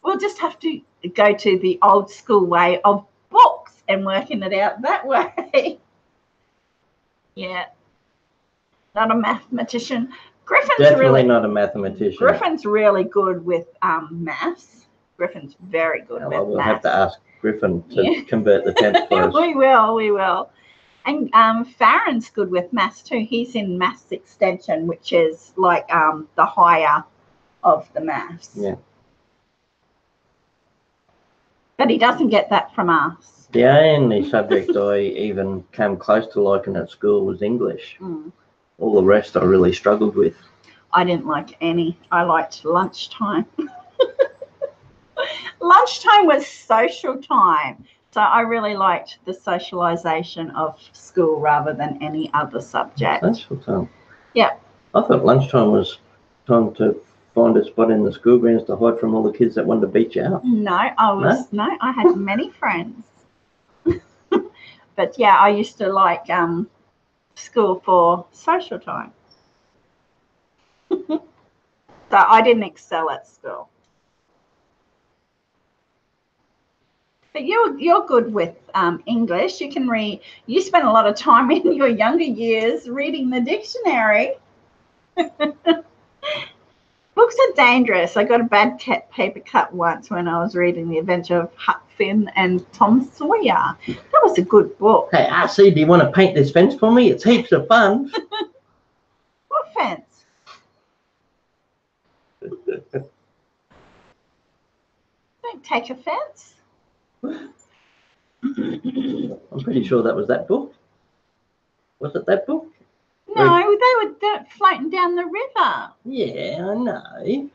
We'll just have to go to the old school way of books and working it out that way. Yeah. Not a mathematician. Definitely not a mathematician. Griffin's really good with maths. Griffin's very good with We'll maths. have to ask Griffin to convert the temps for us. We will. And Faron's good with maths too. He's in maths extension, which is like the higher of the maths. Yeah. But he doesn't get that from us. The only subject I even came close to liking at school was English. All the rest I really struggled with. I didn't like any. I liked lunchtime. Lunchtime was social time. So I really liked the socialisation of school rather than any other subject. Social time. Yeah. I thought lunchtime was time to find a spot in the school grounds to hide from all the kids that wanted to beat you up. No, I had many friends. But yeah, I used to like school for social time. So I didn't excel at school. But you're good with English. You can read. You spent a lot of time in your younger years reading the dictionary. Books are dangerous. I got a bad paper cut once when I was reading The Adventure of Huck Finn and Tom Sawyer. That was a good book. Hey, RC, do you want to paint this fence for me? It's heaps of fun. What fence? Don't take offence. I'm pretty sure that was that book. Was it that book? No, they were floating down the river. Yeah, I know.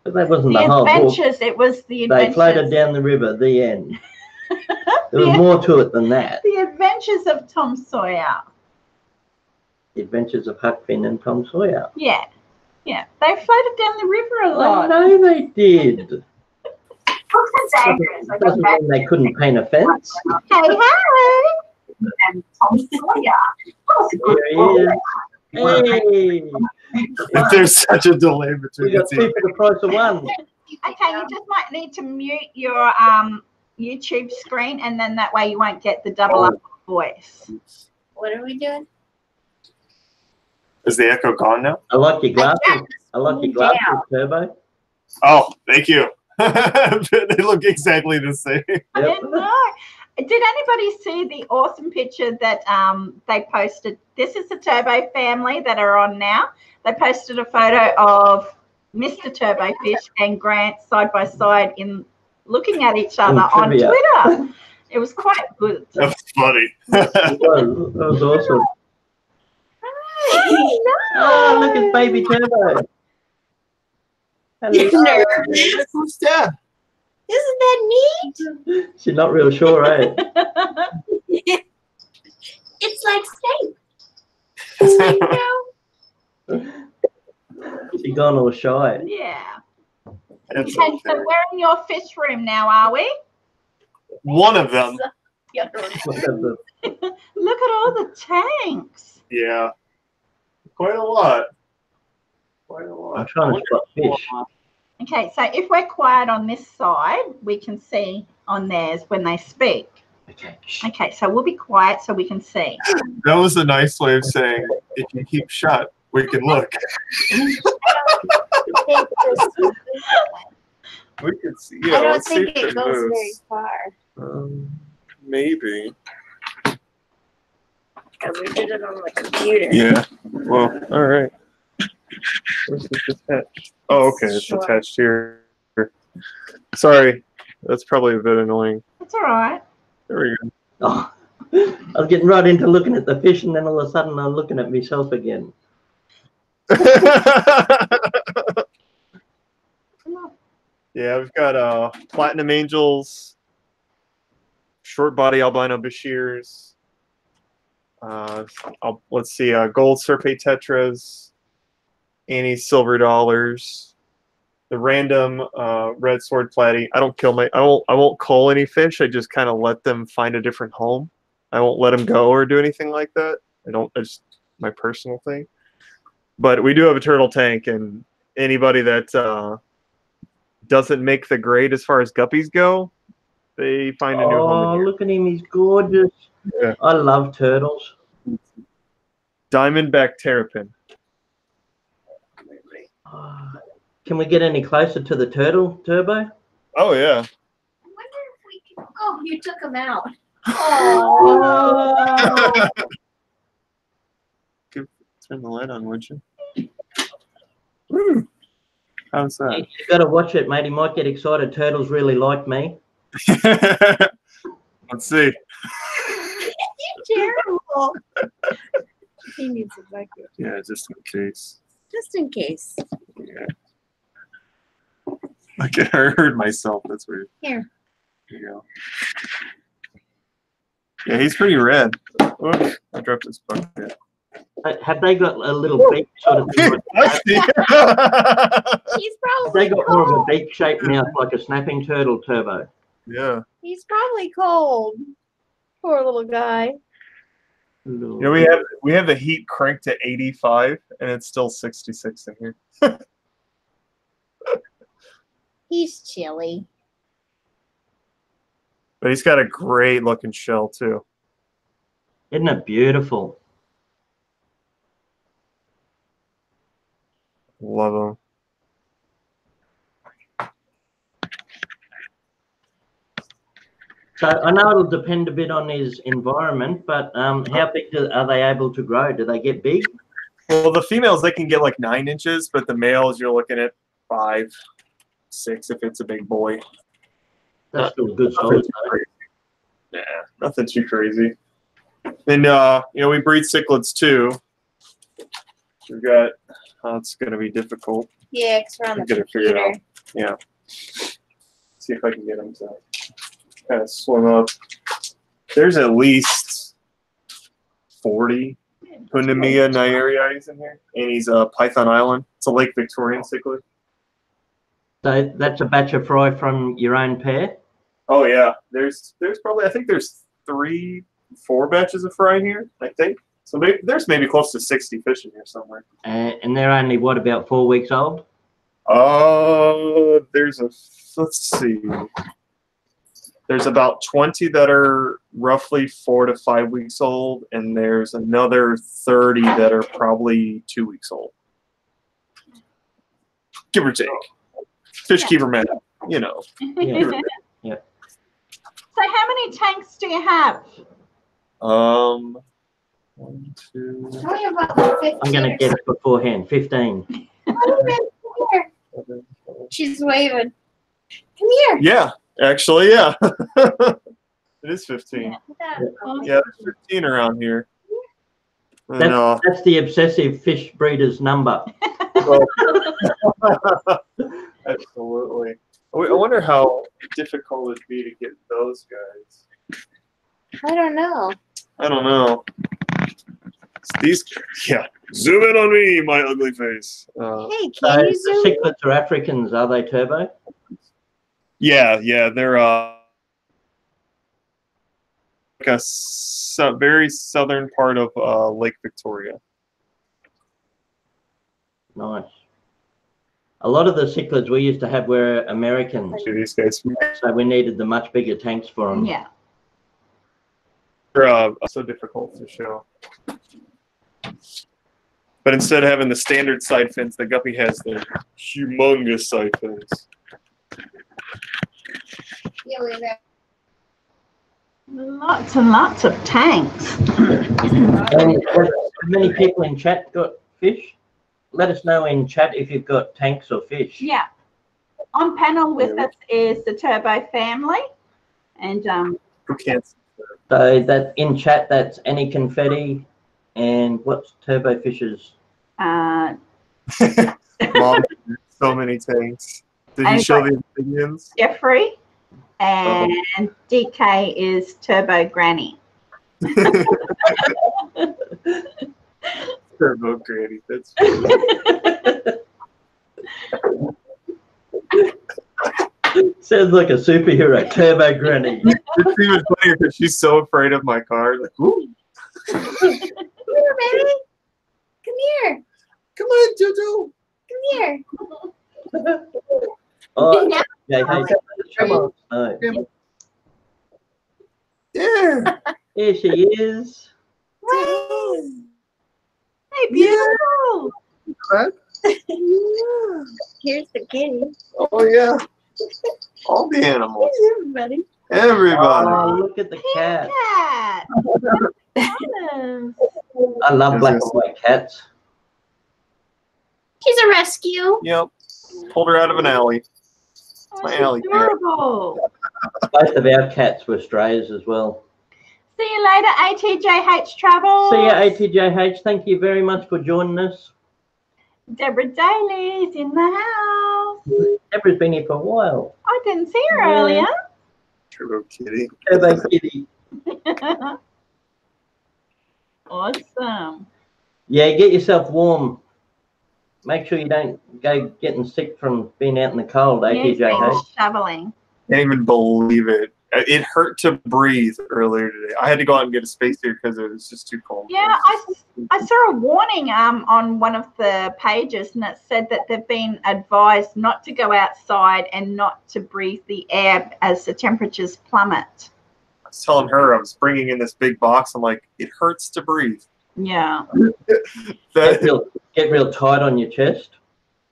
But that wasn't The the whole book. adventures. It was the adventures. They floated down the river, the end. There was more to it than that. The Adventures of Tom Sawyer. The Adventures of Huck Finn and Tom Sawyer. Yeah. Yeah. They floated down the river a I lot. know they did. Books are dangerous. Doesn't mean they couldn't paint a fence. Hey, Harry. And Tom Sawyer. There he is. Hey. There's such a delay between We got the two two. for the price of one. Okay, you just might need to mute your YouTube screen, and then that way you won't get the double up voice. What are we doing? Is the echo gone now? I like your glasses. I like your glasses, Turbo. Oh, thank you. They look exactly the same. I didn't know. Did anybody see the awesome picture that they posted? This is the Turbo family that are on now. They posted a photo of Mr. Turbo Fish and Grant side by side in looking at each other on Twitter. It was quite good. That's funny. That was awesome. Hey, no. Oh, look at baby Turbo. Hello. Who's that? Isn't that neat? She's not real sure, eh? It's like steak. She gone all shy. Yeah. That's Okay, so we're in your fish room now, are we? one of them. Whatever. Look at all the tanks. Yeah. Quite a lot. Quite a I'm lot. trying to spot fish. Okay, so if we're quiet on this side, we can see on theirs when they speak. Okay. Okay, so we'll be quiet so we can see. That was a nice way of saying if you keep shut, we can look. We can see. Yeah, I don't let's see think if it it goes very moves. far Maybe. because we did it on the computer. Yeah. Well, all right. Where's this attached? Oh, okay. It's Sure. attached here. Sorry. That's probably a bit annoying. It's all right. There we go. Oh, I was getting right into looking at the fish, and then all of a sudden I'm looking at myself again. Yeah, we've got Platinum Angels, Short Body Albino Bashirs. Let's see, Gold Serpent Tetras, Annie's Silver Dollars, the random Red Sword Platy. I won't cull any fish. I just kind of let them find a different home. I won't let them go or do anything like that. It's my personal thing. But we do have a turtle tank, and anybody that doesn't make the grade as far as guppies go, they find a new home. Oh, in here. look at him. He's gorgeous. Yeah. I love turtles. Diamondback Terrapin. Oh, can we get any closer to the turtle, Turbo? Oh, yeah. I wonder if we can. Oh, you took them out. Oh, Turn the light on, would you? Woo. How's that? You got to watch it, mate. He might get excited. Turtles really like me. Let's see. You're terrible. He needs a bucket. Yeah, just in case. Just in case. Yeah. Okay, I heard myself. That's weird. Here. There you go. Yeah, he's pretty red. Oh, I dropped this bucket. Have they got a little beak sort of thing? He's Have probably they got more of a beak shaped mouth like a snapping turtle, Turbo? Yeah. He's probably cold. Poor little guy. You know, we have the heat cranked to 85 and it's still 66 in here. He's chilly. But he's got a great looking shell too. Isn't it beautiful? Love him. So I know it'll depend a bit on his environment, but how big are they able to grow? Do they get big? Well, the females, they can get like 9 inches, but the males, you're looking at 5, 6 if it's a big boy. That's still good size. Yeah, nothing too crazy. And, you know, we breed cichlids too. We've got, it's going to be difficult. Yeah, because we're on the Get it figured computer. out. Yeah. See if I can get him to kind of swim up. There's at least 40 Pundamia niariides in here. And he's Python Island. It's a Lake Victorian cichlid. So that's a batch of fry from your own pair? Oh, yeah. There's probably, I think there's 3, 4 batches of fry here, I think. So there's maybe close to 60 fish in here somewhere. And they're only, what, about 4 weeks old? Let's see. There's about 20 that are roughly 4 to 5 weeks old, and there's another 30 that are probably 2 weeks old. Give or take. Fish keeper man, you know. Yeah. Yeah. So how many tanks do you have? 1, 2. Tell me about the 15 I'm going to or get it beforehand. 15. something. She's waving. Come here. Yeah, actually, yeah. It is 15. Yeah. Yeah, there's 15 around here. And, That's the obsessive fish breeder's number. absolutely. I wonder how difficult it'd be to get those guys. I don't know. I don't know. These, yeah. Zoom in on me, my ugly face. Hey, So can you the zoom? cichlids are Africans, are they, Turbo? Yeah, they're like a very southern part of Lake Victoria. Nice. A lot of the cichlids we used to have were Americans, See these guys? so we needed the much bigger tanks for them. Yeah. They're so difficult to show. But instead of having the standard side fins, the guppy has the humongous side fins. Yeah, leave it. Lots and lots of tanks. And have many people in chat got fish? Let us know in chat if you've got tanks or fish. Yeah. On panel with us is the Turbo family. And Who can't see So that in chat, that's any confetti and what's Turbo Fish's? uh, that? Mom, so many tanks. Did you And show like- the opinions? Jeffrey and DK is Turbo Granny. Turbo Granny. That's Sounds like a superhero, Turbo Granny. it's even funnier because she's so afraid of my car. Like, ooh, Come here, baby. Come here. come on, Jojo. Come here. Oh, Now- yeah, hey, Come on. no. Yeah. Here she is. Hey, beautiful. Here's the kitty. Oh, yeah. All the animals. Here's everybody. Everybody. Oh, look at the cat. Cat. Yes. I love black and white cats. She's a rescue. Yep. Pulled her out of an alley. Oh, My she's alley cat. adorable. Both of our cats were strays as well. See you later, ATJH Travel. See you, ATJH. Thank you very much for joining us. Deborah Daly's in the house. Deborah's been here for a while. I didn't see her Yeah. earlier. Turbo Kitty. Turbo Kitty. Awesome. Yeah, get yourself warm. Make sure you don't go getting sick from being out in the cold, Yeah, he's been ATJH. shoveling. Can't even believe it. It hurt to breathe earlier today. I had to go out and get a space heater because it was just too cold. Yeah, I saw a warning on one of the pages, and it said that they've been advised not to go outside and not to breathe the air as the temperatures plummet. I was telling her I was bringing in this big box. I'm like, it hurts to breathe. Yeah. Get real tight on your chest.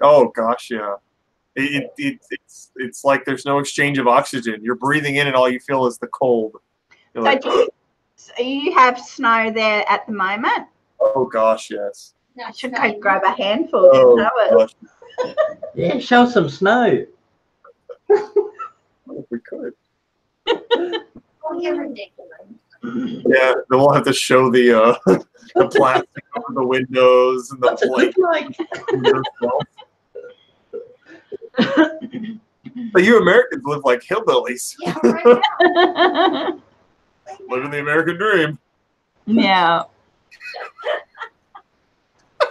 Oh gosh, yeah. It's like there's no exchange of oxygen. You're breathing in, and all you feel is the cold. You're So like, do you have snow there at the moment? oh gosh, yes. I should go grab a handful. Oh, Get covered. gosh. Yeah, show some snow. If we could. Oh, you're ridiculous. Yeah, then we'll have to show the plastic over the windows and the What's it plate. look like? But you Americans live like hillbillies. Yeah, right. Living the American dream. Yeah.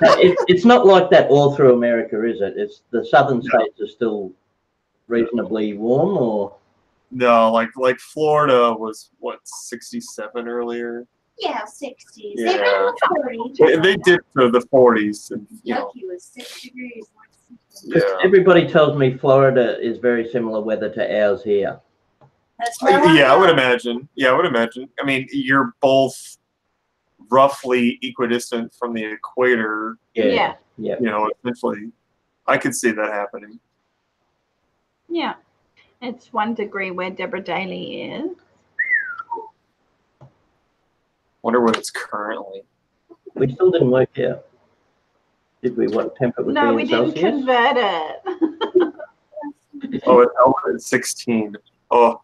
It's not like that all through America, is it? It's the southern states are still reasonably warm, or No, like Florida was what 67 earlier. Yeah, 60s. Yeah. They've been in the 40s. They dipped to the 40s, and you know, Yucky was 6 degrees. yeah. everybody tells me Florida is very similar weather to ours here. That's Yeah, I would imagine. Yeah, I would imagine. I mean, you're both roughly equidistant from the equator. Yeah. Yeah. You know, essentially, I could see that happening. Yeah. It's 1 degree where Deborah Daly is. Wonder what it's currently. We still didn't work out. Did we? What temp it would No, be we in didn't Celsius? convert it. Oh, it's 16. Oh,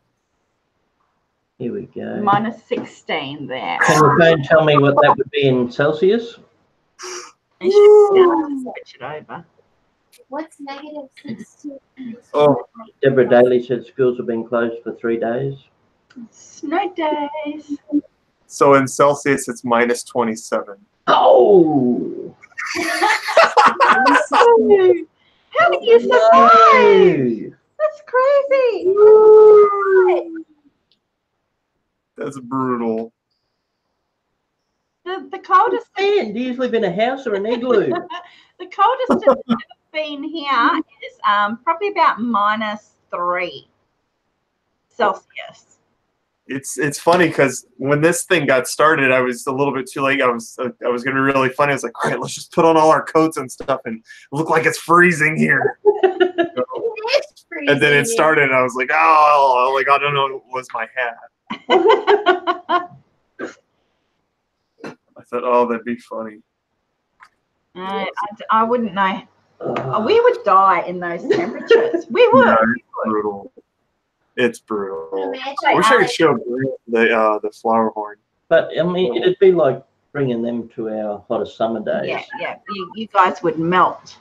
Here we go. Minus 16 there. Can your phone tell me what that would be in Celsius? I should be able to switch it over. What's negative 16? Oh. Deborah Daly said schools have been closed for 3 days. Snow days. so in Celsius, it's minus 27. Oh! How did you survive? No! That's crazy. That's brutal. The coldest Man, do you live in a house or an igloo? the coldest it's ever been here is probably about -3 Celsius. It's funny because when this thing got started, I was a little bit too late. I was going to be really funny. I was like, all right, let's just put on all our coats and stuff and look like it's freezing here. And then it started, and I was like, oh, like I don't know, it was my hat. I thought, oh, that'd be funny. I wouldn't know. We would die in those temperatures. We would. Yeah, it's brutal. It's brutal. I wish I could show the flower horn. But, I mean, it'd be like bringing them to our hottest summer days. Yeah. You guys would melt.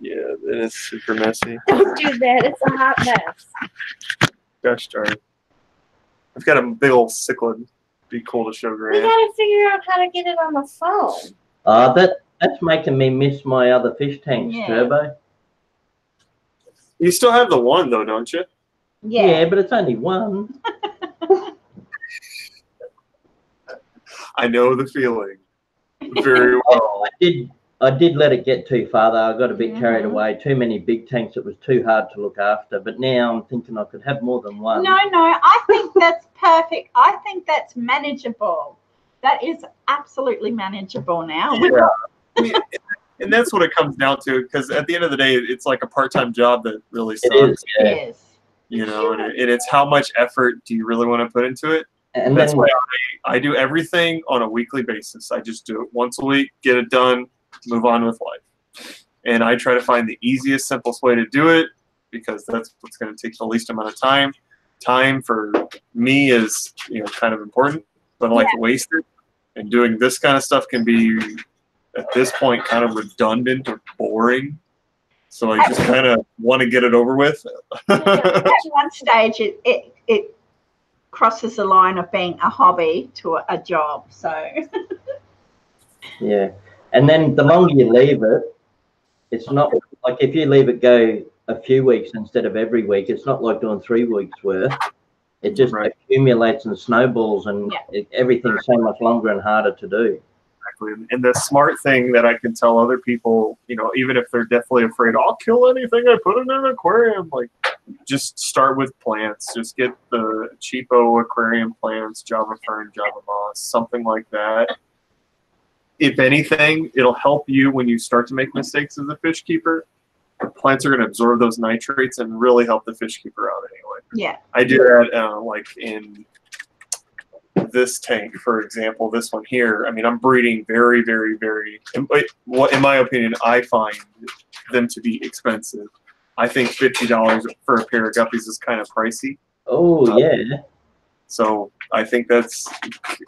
Yeah, it is super messy. Don't do that. It's a hot mess. Gosh darn. I've got a big old cichlid. Be cool to show We Grant. gotta figure out how to get it on the phone. That's making me miss my other fish tanks, Yeah. Turbo. You still have the one though, don't you? Yeah, but it's only one. I know the feeling very well. I did let it get too far though. I got a bit carried Mhm. away. Too many big tanks. It was too hard to look after. But now I'm thinking I could have more than one. No, I think that's perfect. I think that's manageable. That is absolutely manageable now. Yeah. I mean, and that's what it comes down to, because at the end of the day, it's like a part-time job that really sucks. It is. Yeah. It is. You know, and it's how much effort do you really want to put into it? And That's then why I do everything on a weekly basis. I just do it once a week, get it done, move on with life. And I try to find the easiest, simplest way to do it because that's what's going to take the least amount of time. Time for me is, kind of important, but I like to waste it. And doing this kind of stuff can be, at this point, kind of redundant or boring. So I just kind of want to get it over with. At one stage, it crosses the line of being a hobby to a job. So yeah, and then the longer you leave it, it's not like if you leave it go a few weeks instead of every week, it's not like doing 3 weeks worth. It just accumulates and snowballs, and everything's so much longer and harder to do. Exactly. And the smart thing that I can tell other people, even if they're definitely afraid, I'll kill anything I put in an aquarium, like just start with plants. Just get the cheapo aquarium plants, Java fern, Java moss, something like that. If anything, it'll help you when you start to make mistakes as a fish keeper. The plants are going to absorb those nitrates and really help the fish keeper out anyway. Yeah. I do that like in this tank, for example, this one here. I mean, I'm breeding very, very, very, in my opinion, I find them to be expensive. I think $50 for a pair of guppies is kind of pricey. Oh, yeah. So I think that's,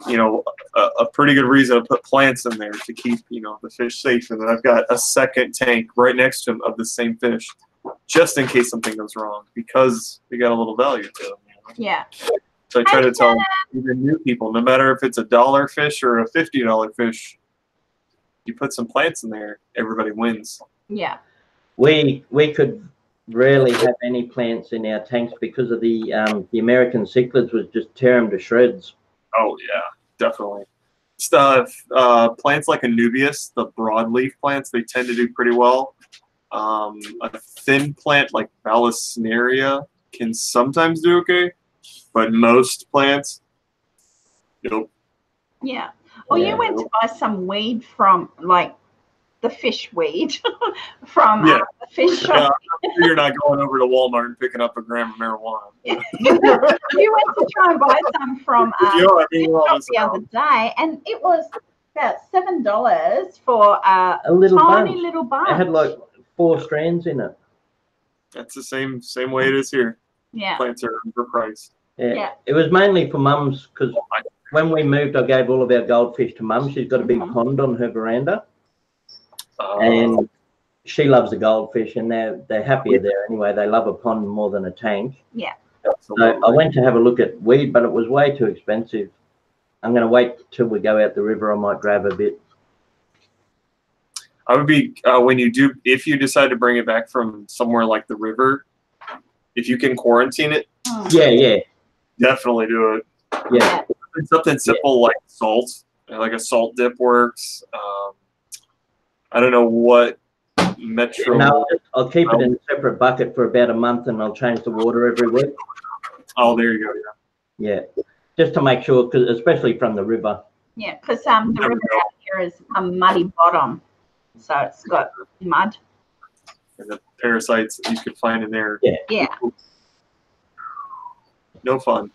a pretty good reason to put plants in there to keep, the fish safe. And then I've got a second tank right next to them of the same fish, just in case something goes wrong, because they got a little value to them. Yeah. So I try to tell even new people, no matter if it's $1 fish or a $50 fish, you put some plants in there, everybody wins. Yeah. We could rarely have any plants in our tanks because of the American cichlids would just tear them to shreds. Oh yeah, definitely. Stuff plants like Anubias, the broadleaf plants, they tend to do pretty well. A thin plant like Vallisneria can sometimes do okay, but most plants, nope. Yeah. Well, you went to buy some weed from, like, the fish weed from the fish shop. You're not going over to Walmart and picking up a gram of marijuana. You went to try and buy some from the other day, and it was about $7 for a little tiny bunch. little bunch. It had like 4 strands in it. That's the same way it is here. Yeah. Plants are overpriced. Yeah. It was mainly for mums because when we moved, I gave all of our goldfish to mum. She's got a big pond on her veranda. And she loves the goldfish, and they're happier there anyway. They love a pond more than a tank. Yeah. So I went to have a look at weed, but it was way too expensive. I'm going to wait till we go out the river. I might grab a bit. I would be if you decide to bring it back from somewhere like the river, if you can quarantine it. Yeah. Definitely do it. Yeah. Something simple like salt, like a salt dip works. I don't know what Metro. No, I'll keep it in a separate bucket for about a month, and I'll change the water every week. Oh, there you go. Yeah, just to make sure, because especially from the river. Yeah, because the river out here is a muddy bottom, so it's got mud. And the parasites that you could find in there. Yeah. No fun.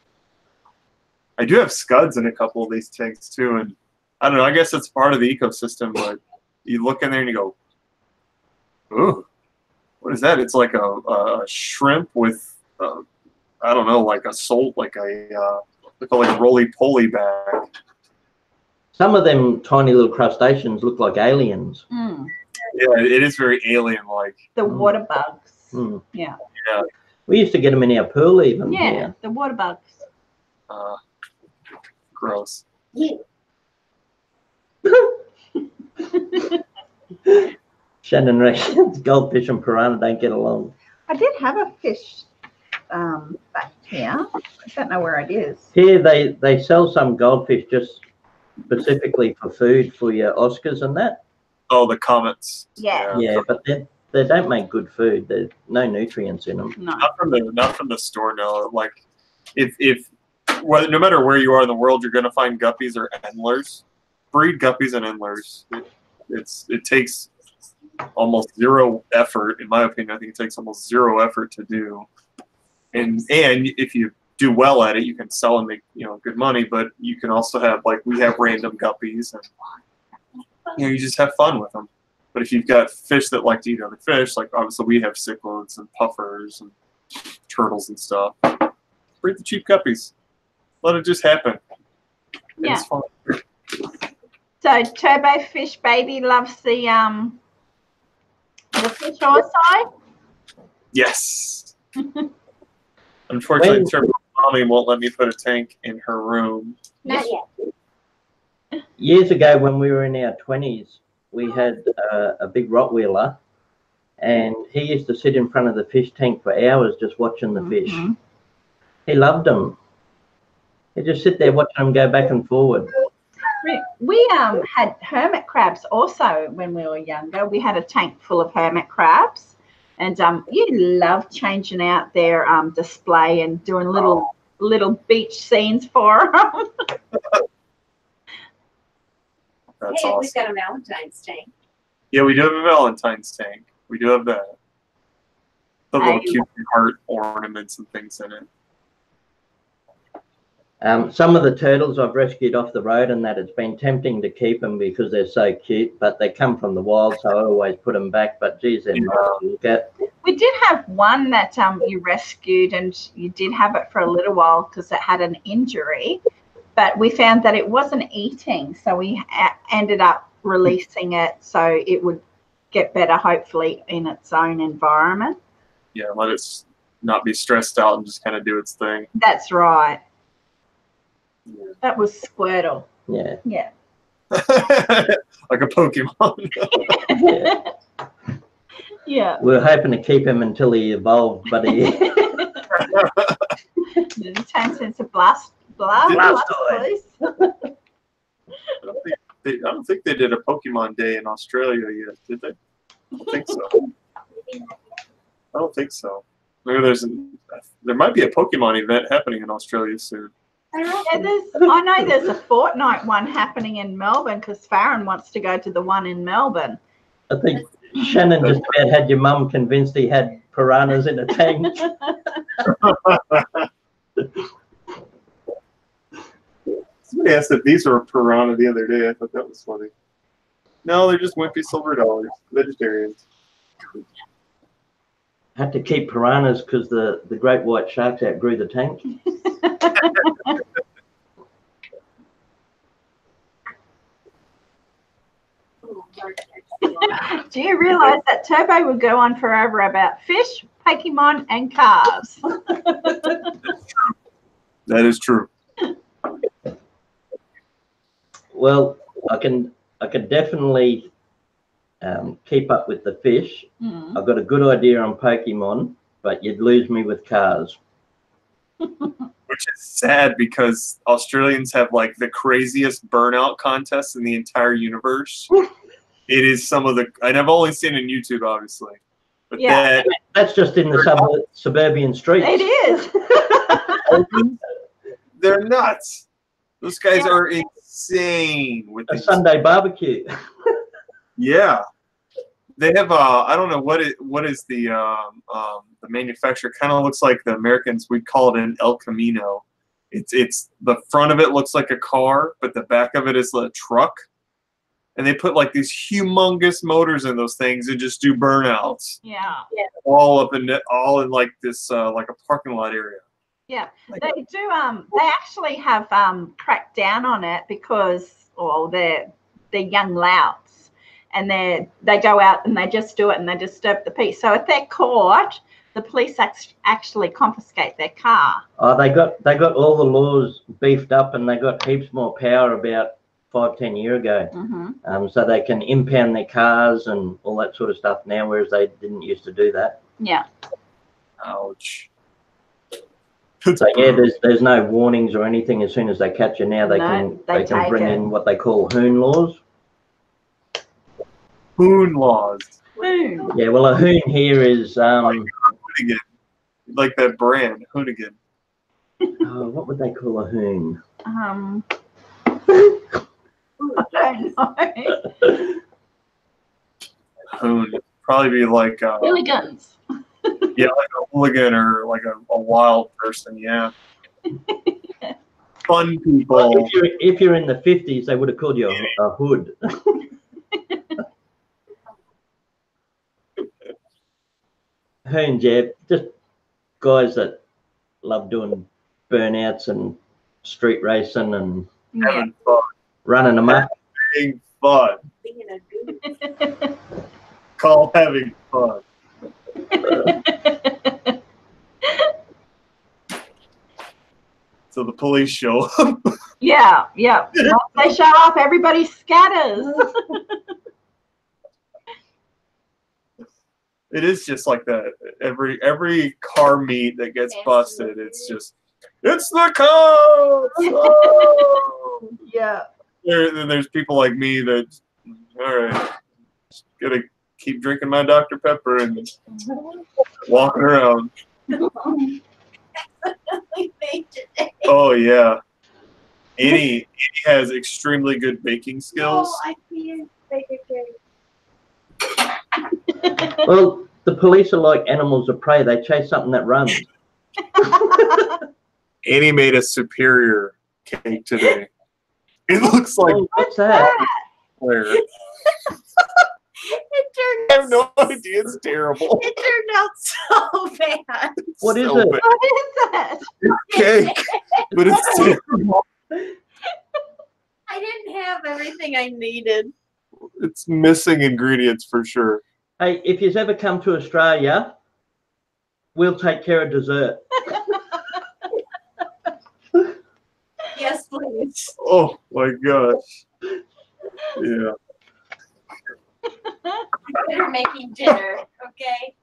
I do have scuds in a couple of these tanks too, and I don't know. I guess it's part of the ecosystem, but you look in there and you go, "Ooh, what is that?" It's like a shrimp with, I don't know, like a salt, like a roly-poly bag. Some of them tiny little crustaceans look like aliens. Mm. Yeah, it is very alien-like. The water bugs. Mm. Yeah. Yeah. We used to get them in our pool even. Yeah, the water bugs. Gross. Shannon reckons goldfish and piranha don't get along. I did have a fish back here. I don't know where it is. Here they sell some goldfish just specifically for food for your Oscars and that. Oh, the comets. Yeah. Yeah, but they don't make good food. There's no nutrients in them. No. Not from the store. No, like no matter where you are in the world, you're going to find guppies or endlers. Breed guppies and endlers. It takes almost zero effort, in my opinion. I think it takes almost zero effort to do. And if you do well at it, you can sell and make good money. But you can also have we have random guppies, and you just have fun with them. But if you've got fish that like to eat other fish, like obviously we have cichlids and puffers and turtles and stuff, breed the cheap guppies. Let it just happen. Yeah. It's fun. So Turbo Fish Baby loves the fish also. Yes. Unfortunately, Turbo Mommy won't let me put a tank in her room. Not yet. Years ago, when we were in our 20s, we had a big Rottweiler, and he used to sit in front of the fish tank for hours just watching the fish. He loved them. He'd just sit there watching them go back and forward. We had hermit crabs also when we were younger. We had a tank full of hermit crabs, and you love changing out their display and doing little beach scenes for them. That's Hey, awesome. we've got a Valentine's tank. Yeah, we do have a Valentine's tank. We do have that. The little cute heart ornaments and things in it. Some of the turtles I've rescued off the road, and that it's been tempting to keep them because they're so cute, but they come from the wild, so I always put them back. But geez, they're nice to look at. We did have one that you rescued, and you did have it for a little while because it had an injury, but we found that it wasn't eating, so we ended up releasing it so it would get better, hopefully, in its own environment. Yeah, let it not be stressed out and just kind of do its thing. That's right. That was Squirtle. Yeah. Yeah. Like a Pokemon. Yeah. We were hoping to keep him until he evolved, but he... It turns into Blastoise. I don't think they did a Pokemon Day in Australia yet, did they? I don't think so. I don't think so. Maybe there might be a Pokemon event happening in Australia soon. Yeah, I know there's a fortnight one happening in Melbourne because Faron wants to go to the one in Melbourne. I think Shannon just about had your mum convinced he had piranhas in a tank. Somebody asked if these were a piranha the other day. I thought that was funny. No, they're just wimpy silver dollars. Vegetarians. Had to keep piranhas because the great white sharks outgrew the tank. Do you realise that Turbo would go on forever about fish, Pokemon, and cars? That is true. Well, I can definitely keep up with the fish. I've got a good idea on Pokemon, but you'd lose me with cars. Which is sad because Australians have like the craziest burnout contests in the entire universe. It is some of the, and I've only seen it on YouTube, obviously. But Yeah. That's just in the suburban streets. It is. They're nuts. Those guys are insane with A these. Sunday barbecue. Yeah, they have. I don't know what is the manufacturer. Kind of looks like the Americans. We'd call it an El Camino. It's the front of it looks like a car, but the back of it is a truck. And they put like these humongous motors in those things and just do burnouts. Yeah. All in like this like a parking lot area. Yeah, they do. They actually have cracked down on it because, they're young louts, and they go out and they just do it and they disturb the peace. So if they're caught, the police actually confiscate their car. Oh, they got all the laws beefed up, and they got heaps more power about 5-10 years ago. So they can impound their cars and all that sort of stuff now, whereas they didn't used to do that. Yeah. Ouch. So yeah, there's no warnings or anything. As soon as they catch you now, they can bring in what they call hoon laws. Hoon laws. Boom. Yeah, well, a hoon here is Hoonigan. Like that brand, Hoonigan. what would they call a hoon? I don't know. Hoon. Probably be like Hooligans. yeah, like a hooligan or like a wild person. Yeah. Fun people. Well, if you're in the 50s, they would have called you a hood. Hoons, yeah, just guys that love doing burnouts and street racing and Having fun. running them up. Having fun. Called having fun. So the police show up. Yeah. Once they show up, everybody scatters. It is just like that. Every car meet that gets busted, it's the cops. Oh! Yeah. Then there's people like me that, all right, just gonna keep drinking my Dr. Pepper and walking around. Oh yeah, Annie has extremely good baking skills. No, I can't bake a cake. Well, the police are like animals of prey. They chase something that runs. Annie made a superior cake today. It looks like What's that? Claire. It I have no idea. It's terrible. It turned out so bad. What is So it? bad. What is that? Cake, but it's terrible. I didn't have everything I needed. It's missing ingredients for sure. Hey, if you've ever come to Australia, we'll take care of dessert. Yes, please. Oh my gosh. Yeah. Better making dinner, okay?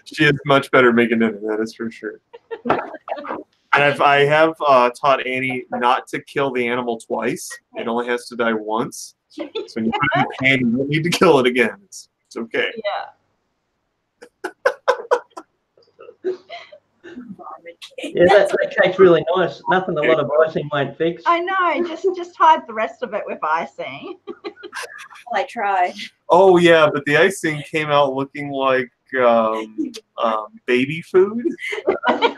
She is much better making dinner, that is for sure. And I have taught Annie not to kill the animal twice. It only has to die once. So when you put it in the pan, you don't need to kill it again. It's okay. Yeah. Yeah, that cake's really nice. Nothing a lot of icing won't fix. I know. Just hide the rest of it with icing. Well, I tried. Oh yeah, but the icing came out looking like baby food. That's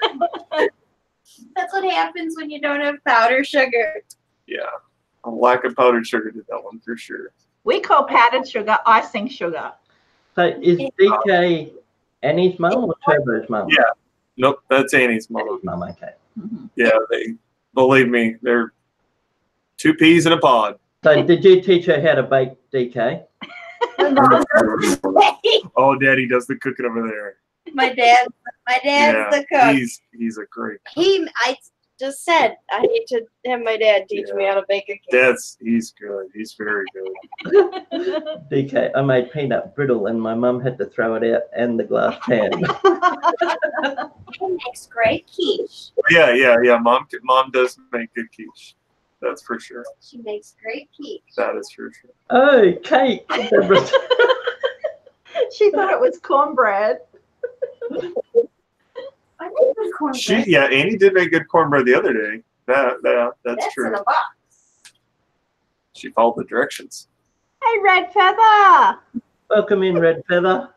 what happens when you don't have powdered sugar. Yeah, a lack of powdered sugar did that one for sure. We call powdered sugar icing sugar. So is DK Annie's mum or Turbo's mum? Yeah. Nope, that's Annie's mom. Annie's mum, okay. Yeah, they believe me, they're two peas in a pod. So did you teach her how to bake, DK? Oh, Daddy does the cooking over there. My dad's the cook. He's a great cook. I just said I need to have my dad teach me how to bake a cake. He's good. He's very good. DK, I made peanut brittle and my mum had to throw it out and the glass pan. He makes great quiche. Yeah. Mom does make good quiche. That's for sure. She makes great quiche. That is for sure. Oh, cake. She thought it was cornbread. I think it's cornbread. Annie did make good cornbread the other day. That's true. In a box. She followed the directions. Hey, Red Feather. Welcome in, Red Feather.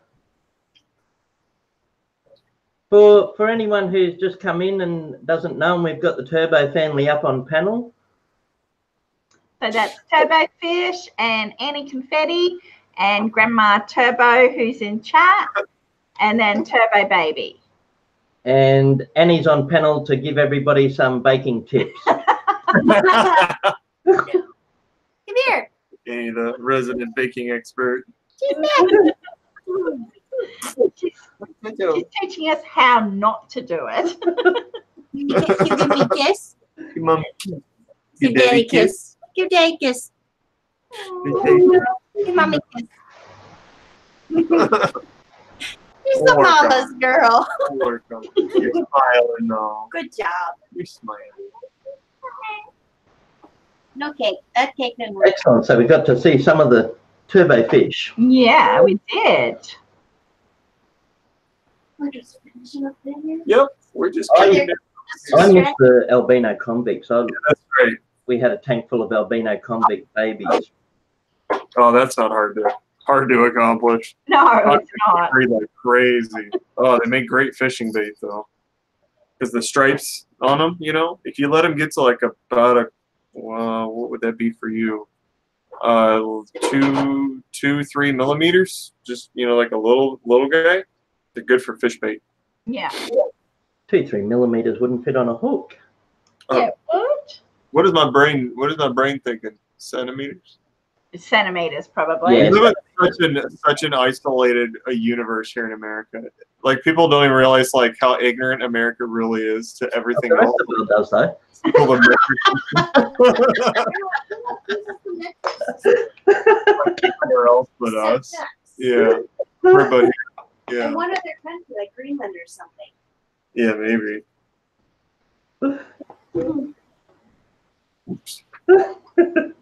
For anyone who's just come in and doesn't know, we've got the Turbo family up on panel. So that's Turbo Fish and Annie Confetti and Grandma Turbo, who's in chat, and then Turbo Baby. And Annie's on panel to give everybody some baking tips. Come here. Annie, the resident baking expert. She's back. She's teaching us how not to do it. You give me a kiss. Give Mom Give Daddy a kiss. Give Daddy a kiss. Give Mommy a kiss. She's the mama's girl. You're smiling now. Good job. You're smiling. No cake. That cake didn't work. Excellent. So we got to see some of the Turbo fish. Yeah, we did. We're just finishing up dinner. Yep, we're just I kidding. missed the albino convicts. That's great. We had a tank full of albino convict babies. Oh, that's not hard to accomplish. No, it's not. Like crazy. Oh, they make great fishing bait though, because the stripes on them. You know, if you let them get to like about a, what would that be for you? 2-3 millimeters. Just like a little guy. They're good for fish bait. Yeah. 2-3 millimeters wouldn't fit on a hook. Yeah. What? What is my brain thinking? Centimeters? Centimeters, probably. Yeah. We live in such an isolated universe here in America. Like, people don't even realize like how ignorant America really is to everything The rest else. of the world does, though. People are everywhere else but us. Yeah. Everybody. Yeah. In one other country, like Greenland or something. Yeah, maybe. Oops. I'm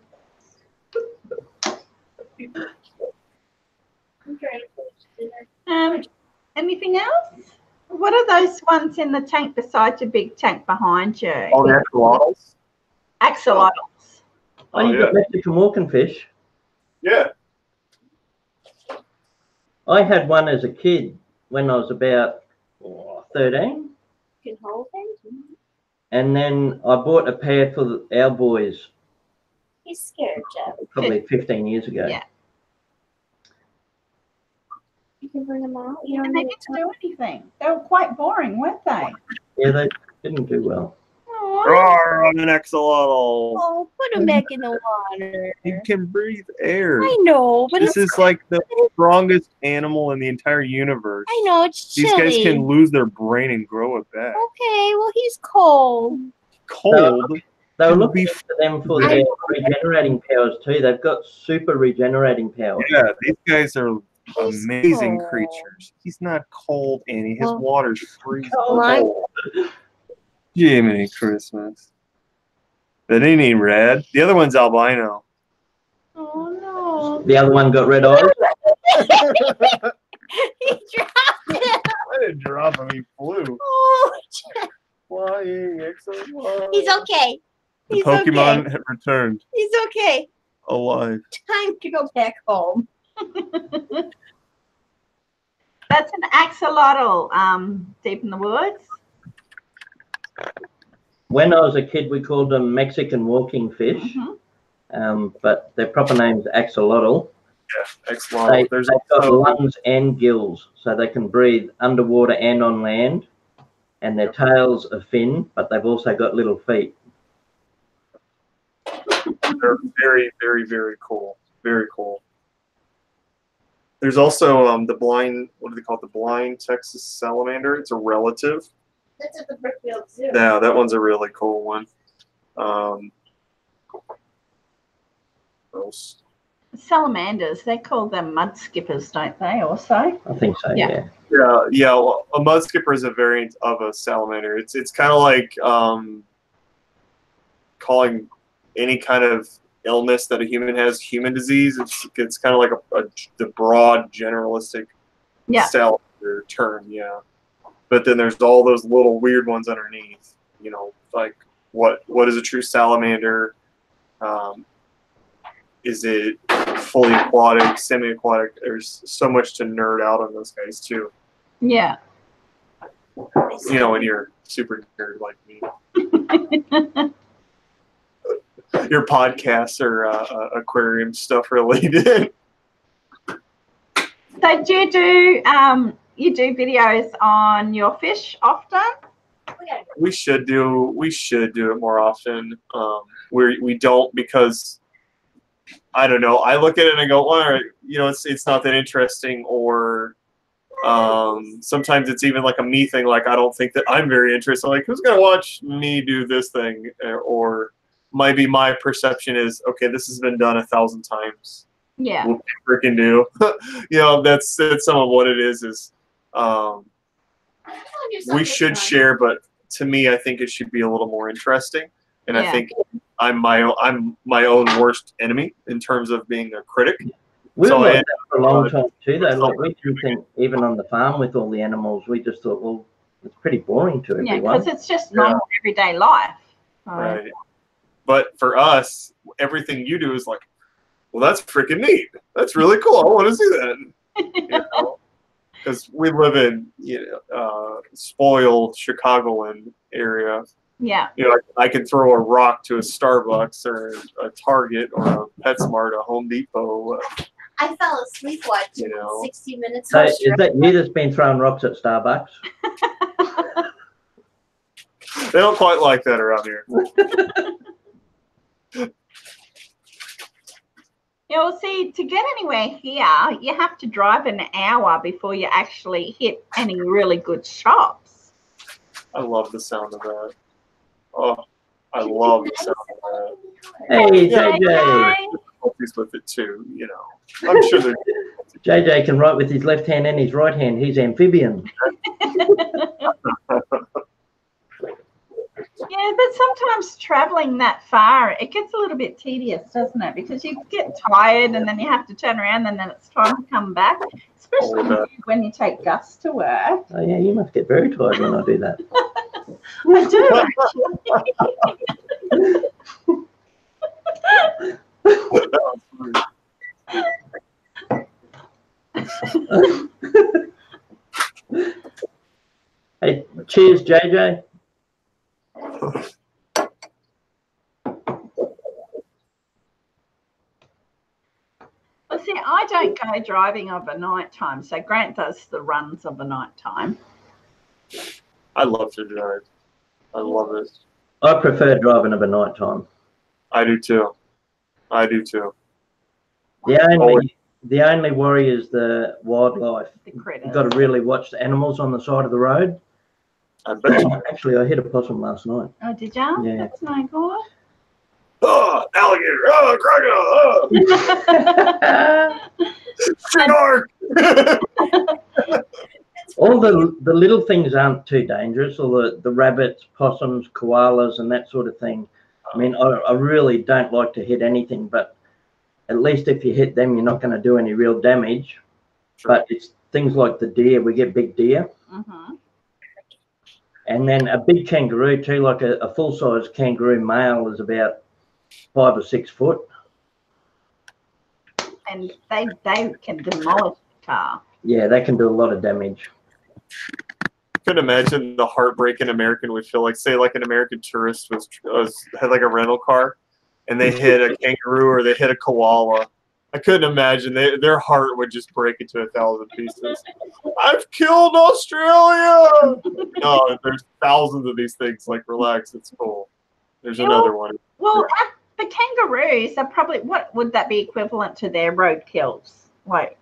trying to finish dinner. Anything else? What are those ones in the tank beside your big tank behind you? Oh, the axolotls? Axolotls. Oh, you've got Mexican walking fish. Yeah. I had one as a kid when I was about 13. You can hold him. And then I bought a pair for our boys He's scared, Jeff. probably 15 years ago. Yeah. You can bring him out. You don't And they need didn't to. do anything. They were quite boring, weren't they? Yeah, they didn't do well. Aw. Roar on an axolotl. Oh, put him back in the water. He can breathe air. I know, but This it's is like the strongest animal in the entire universe. I know it's These chilly. guys can lose their brain and grow it back. Okay, well he's cold. Cold. They were It'd looking be- for them for their regenerating powers too. They've got super regenerating powers. Yeah, these guys are He's amazing cold. creatures. He's not cold, Annie. His Well- water's freezing. Well, Jiminy Christmas. But ain't he red? The other one's albino. Oh, no. The other one got red eyes. He dropped it. I didn't drop him. He flew. Oh, Flying excellent. he's okay. The He's Pokemon okay. had returned He's okay. alive. Time to go back home. That's an axolotl deep in the woods. When I was a kid, we called them Mexican walking fish, but their proper name's axolotl. Yeah, excellent. They've got lungs and gills, so they can breathe underwater and on land. And their tails are fin, but they've also got little feet. They're very, very, very cool. Very cool. There's also the blind, what do they call it? The blind Texas salamander. It's a relative. That's at the Brookfield Zoo. Yeah, that one's a really cool one. Else? Salamanders, they call them mud skippers, don't they, also? I think so, Yeah. yeah. Yeah. Well, a mud skipper is a variant of a salamander. It's kind of like calling any kind of illness that a human has human disease. It's kind of like the broad generalistic salamander term. Yeah. But then there's all those little weird ones underneath. You know, like what is a true salamander? Is it fully aquatic, semi-aquatic? There's so much to nerd out on those guys too. Yeah. You know, when you're super nerd like me. Your podcasts are aquarium stuff related. So do you do videos on your fish often? We should do it more often. We don't, because I don't know. I look at it and I go, well, you know, it's not that interesting, or sometimes it's even like a me thing. Like, I don't think that I'm very interested. Like, who's gonna watch me do this thing? Or maybe my perception is, okay, this has been done 1,000 times. Yeah. What we freaking do? You know, that's some of what it is. We should share, but to me, I think it should be a little more interesting. And I think I'm my own worst enemy in terms of being a critic. We were like that for a long time too, though. Like, we didn't think, even on the farm with all the animals, we just thought, well, it's pretty boring to everyone. Yeah, because it's just normal everyday life. Right. But for us, everything you do is like, well, that's freaking neat. That's really cool. I want to see that. Because we live in spoiled Chicagoland area, Yeah. You know, I can throw a rock to a Starbucks or a Target or a PetSmart, a Home Depot. I fell asleep watching You know. 60 Minutes. So is that you that's been throwing rocks at Starbucks? They don't quite like that around here. Yeah, well, see, to get anywhere here, you have to drive an hour before you actually hit any really good shops. I love the sound of that. Oh, I love the sound of that. Hey, Yeah. JJ. Difficulties with it too, you know. I'm sure there's JJ can write with his left hand and his right hand. He's amphibian. Yeah, but sometimes traveling that far, it gets a little bit tedious, doesn't it? Because you get tired and then you have to turn around and then it's time to come back, especially when you take Gus to work. Oh, yeah, you must get very tired when I do that. I do, actually. Hey, cheers, JJ. Well, see, I don't go driving overnight time, so Grant does the runs overnight time. I love to drive. I love it. I prefer driving of a night time. I do too. I do too. The only worry is the wildlife. The critters. You've got to really watch the animals on the side of the road. I bet you. Actually, I hit a possum last night. Oh, did you? Yeah. That's no good. Oh, alligator! Oh, crocodile! Oh, shark! All the little things aren't too dangerous. All the rabbits, possums, koalas, and that sort of thing. I mean, I really don't like to hit anything, but at least if you hit them, you're not going to do any real damage. But it's things like the deer. We get big deer. Mm-hmm. And then a big kangaroo too, like a full-size kangaroo male is about 5 or 6 foot. And they can demolish the car. Yeah, they can do a lot of damage. I couldn't imagine the heartbreak an American would feel like. Say, like an American tourist had like a rental car, and they hit a kangaroo or they hit a koala. I couldn't imagine. Their heart would just break into 1,000 pieces. I've killed Australia! No, there's thousands of these things. Like, relax, it's cool. There's another one. Well, the kangaroos are probably, what would that be equivalent to their roadkills? Like,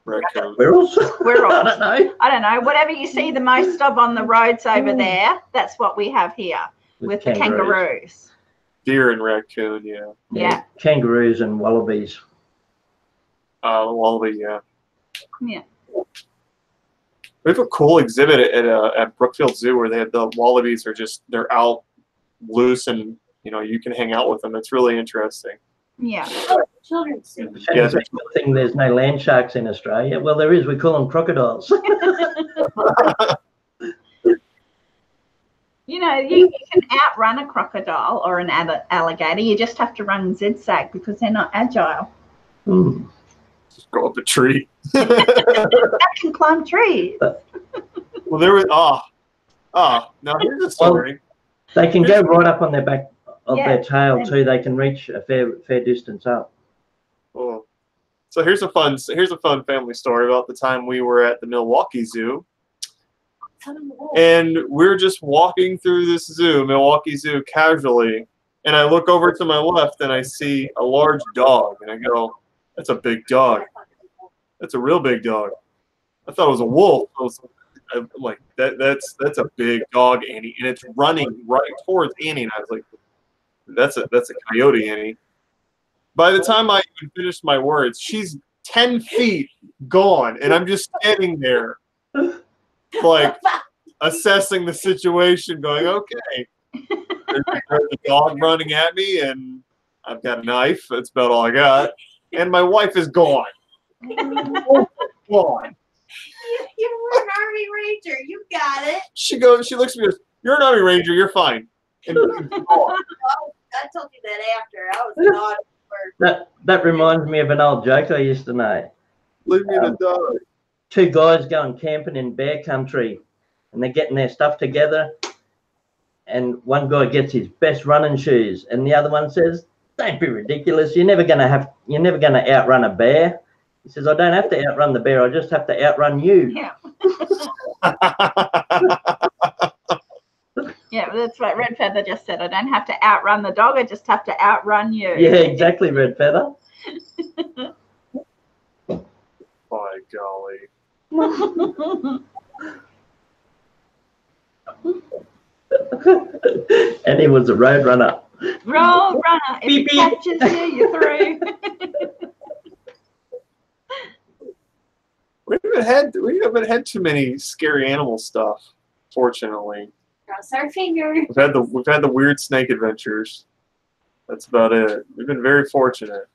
Raccoons. Squirrels? I don't know. Whatever you see the most of on the roads over there, that's what we have here with the kangaroos. Deer and raccoon, yeah. Yeah. Kangaroos and wallabies. Wallaby, yeah. Yeah. We have a cool exhibit at Brookfield Zoo where they have the wallabies they're out loose and you can hang out with them. It's really interesting. Yeah. Children's Yeah, that's the thing. There's no land sharks in Australia. Well, there is. We call them crocodiles. You can outrun a crocodile or an alligator. You just have to run zigzag because they're not agile. Just go up a tree. They can climb trees. Well, there was now here's a story. They can go right up on their back of their tail too. They can reach a fair distance up. Oh. So here's a fun family story about the time we were at the Milwaukee Zoo. And we're just walking through this zoo, Milwaukee Zoo, casually, and I look over to my left and I see a large dog, and I go, "That's a big dog. That's a real big dog." I thought it was a wolf. I'm like, that's a big dog, Annie, and it's running right towards Annie, and I was like, that's a coyote, Annie. By the time I even finished my words, she's 10 feet gone, and I'm just standing there, like, assessing the situation, going, okay, there's a dog running at me, and I've got a knife. That's about all I got. And my wife is gone. Gone. You were an Army Ranger. You got it. She looks at me and goes, "You're an Army Ranger. You're fine." And I told you that after. I was not. That reminds me of an old joke I used to know. Leave me the dog. 2 guys going camping in bear country, and they're getting their stuff together, and one guy gets his best running shoes, and the other one says, "Don't be ridiculous. You're never gonna outrun a bear." He says, "I don't have to outrun the bear. I just have to outrun you." Yeah. Yeah, that's what Red Feather just said. I don't have to outrun the dog. I just have to outrun you. Yeah, exactly, Red Feather. By golly. And he was a road runner. Road runner. If Beep, it beep. catches you, you're through. We haven't had too many scary animal stuff, fortunately. Cross our fingers. We've had the weird snake adventures. That's about it. We've been very fortunate.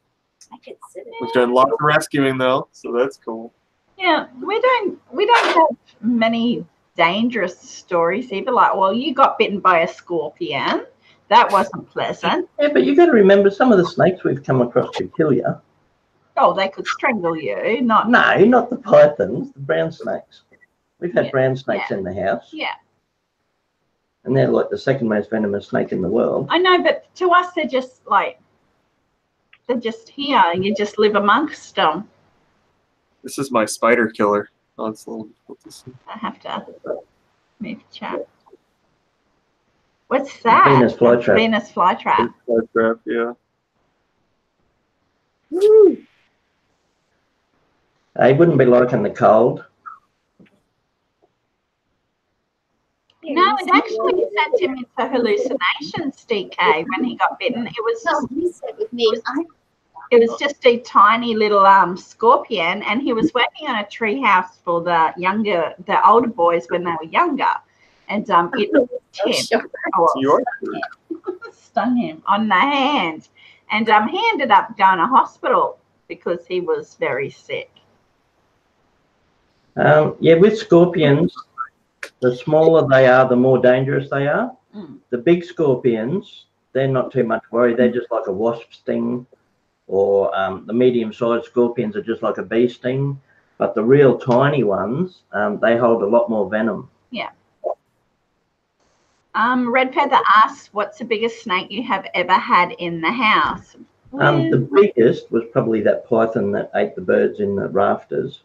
I could sit in We've done lots of rescuing though, so that's cool. Yeah, we don't have many dangerous stories either. Like, well, you got bitten by a scorpion. That wasn't pleasant. Yeah, but you got to remember, some of the snakes we've come across could kill you. Oh, they could strangle you. Not. No, not the pythons, the brown snakes. We've had Yeah, brown snakes in the house, Yeah, and they're like the second most venomous snake in the world. I know, but to us, they're just here. You just live amongst them. This is my spider killer. Oh, it's a little, I have to move chat. What's that? Venus flytrap. Venus flytrap. trap, yeah. He wouldn't be liking the cold. No, it actually sent him into hallucinations, DK, when he got bitten. It was No, he said with me. It was just a tiny little scorpion, and he was working on a tree house for the older boys when they were younger, and it stung him on the hand, and he ended up going to hospital because he was very sick. Yeah, with scorpions, the smaller they are, the more dangerous they are. Mm. The big scorpions, they're not too much worry. They're just like a wasp sting, or the medium-sized scorpions are just like a bee sting. But the real tiny ones, they hold a lot more venom. Yeah. Red Feather asks, "What's the biggest snake you have ever had in the house?" The biggest was probably that python that ate the birds in the rafters.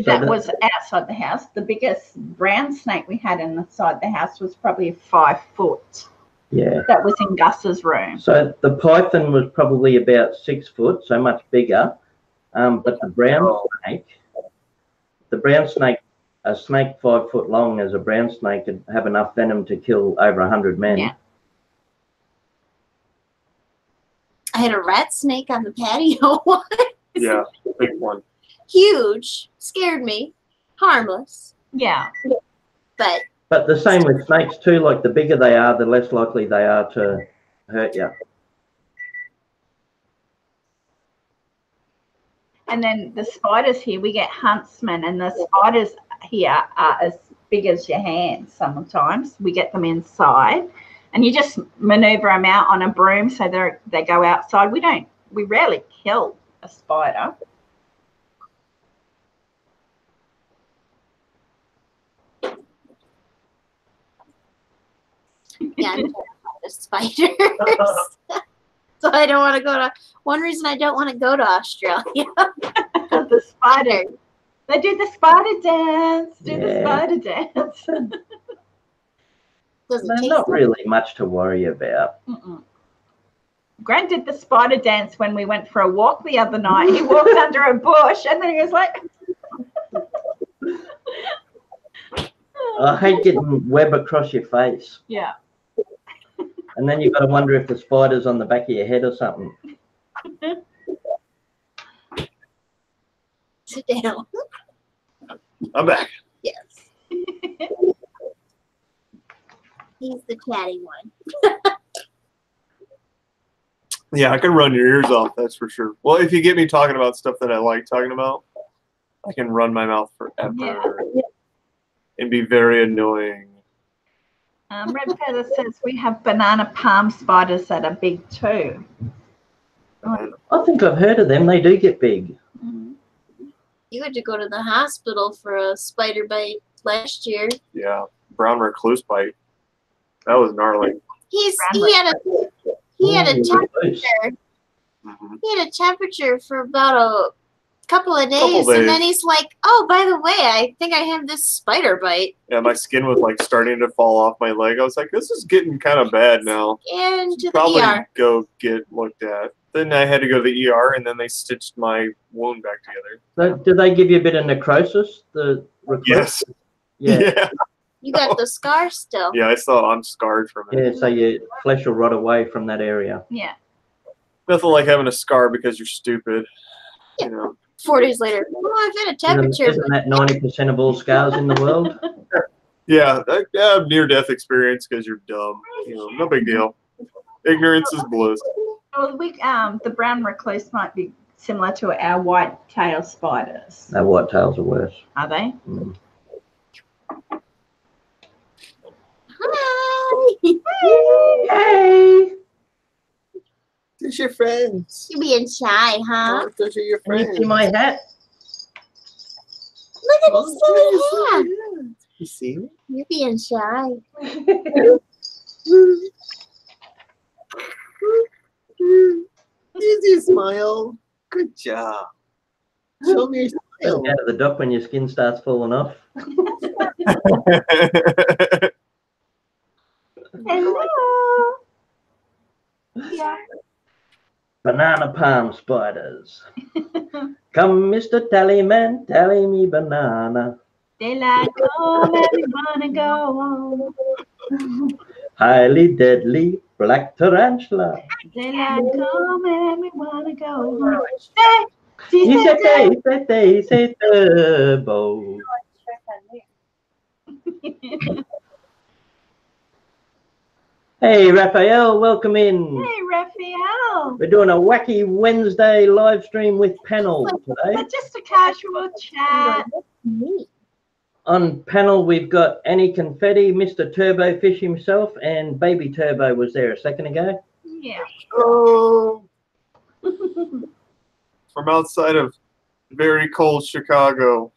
That was outside the house. The biggest brown snake we had inside the house was probably 5 foot. Yeah. That was in Gus's room. So the python was probably about 6 foot, so much bigger. But the brown snake, a snake 5 foot long as a brown snake could have enough venom to kill over 100 men. Yeah. I had a rat snake on the patio once. Yeah, big one. Huge. Scared me. Harmless. Yeah. But the same with snakes too. Like, the bigger they are, the less likely they are to hurt you. And then the spiders here, we get huntsmen, and the spiders here are as big as your hand sometimes. We get them inside, and you just maneuver them out on a broom so they go outside. We rarely kill a spider. yeah, I'm terrified of spiders. So I don't want to go to. One reason I don't want to go to Australia. The spider. They do the spider dance. The spider dance. Doesn't There's taste not really much to worry about. Mm-mm. Grant did the spider dance when we went for a walk the other night. He walked under a bush, and then he was like. I hate getting web across your face. Yeah. And then you've got to wonder if the spider's on the back of your head or something. Sit down. I'm back. Yes. He's the chatty one. Yeah, I can run your ears off, that's for sure. Well, if you get me talking about stuff that I like talking about, I can run my mouth forever and be very annoying. Red Feather says we have banana palm spiders that are big too. I think I've heard of them. They do get big. Mm-hmm. You had to go to the hospital for a spider bite last year. Yeah, brown recluse bite. That was gnarly. He had a temperature. He had a temperature for about a couple of days, and then he's like, "Oh, by the way, I think I have this spider bite." Yeah, my skin was like starting to fall off my leg. I was like, "This is getting kind of bad now." And to Probably the ER. go get looked at. Then I had to go to the ER, and then they stitched my wound back together. So, did they give you a bit of necrosis? Yes. Yeah. You got the scar still. Yeah, I'm scarred from it. Yeah, so your flesh will rot away from that area. Yeah. Nothing like having a scar because you're stupid. Yeah. You know. 4 days later, I've had a temperature. Isn't that 90% of all scars in the world? Yeah, near-death experience because you're dumb. You know, no big deal. Ignorance is bliss. Well, the brown recluse might be similar to our white-tailed spiders. No, whitetails are worse. Are they? Mm. Hi. Hey! These your friends. You're being shy, huh? Those are your Can you see my hat? Look at his silly hat. You see me? You're being shy. Easy smile. Good job. Show me your Out smile. of the dock when your skin starts falling off. Hello. Yeah. Banana palm spiders. Come, Mr. Tallyman, tally me banana. Daylight come and we wanna go on. Highly deadly black tarantula. Daylight come and we wanna go on. Say turbo. Hey, Raphael, welcome in. Hey, Raphael. We're doing a wacky Wednesday live stream with panel today. It's just a casual chat. On panel, we've got Annie Confetti, Mr. Turbo Fish himself, and Baby Turbo was there a second ago. Yeah. Oh. From outside of very cold Chicago.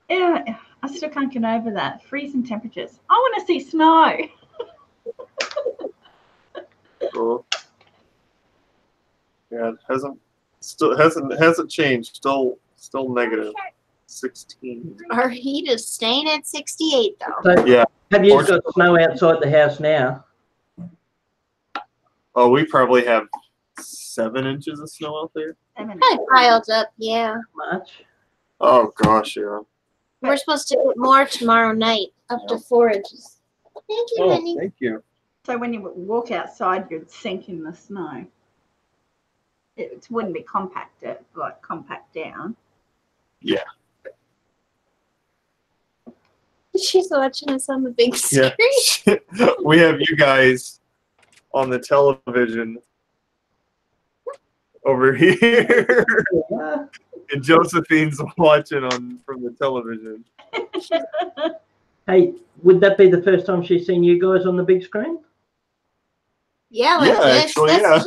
Yeah, I still can't get over that. Freezing temperatures. I want to see snow. Cool. Yeah, it hasn't changed. Still negative 16. Our heat is staying at 68, though. So, Yeah. have you got snow outside the house now? Oh, we probably have 7 inches of snow out there. Probably piled up, yeah. Much? Oh gosh, yeah. We're supposed to get more tomorrow night, up to 4 inches. Thank you, honey. Thank you. So when you walk outside, you'd sink in the snow. It wouldn't be compacted, like compact down. Yeah. She's watching us on the big screen. Yeah. We have you guys on the television over here. And Josephine's watching from the television. Hey, would that be the first time she's seen you guys on the big screen? Yeah, like Yeah, this. actually, yeah.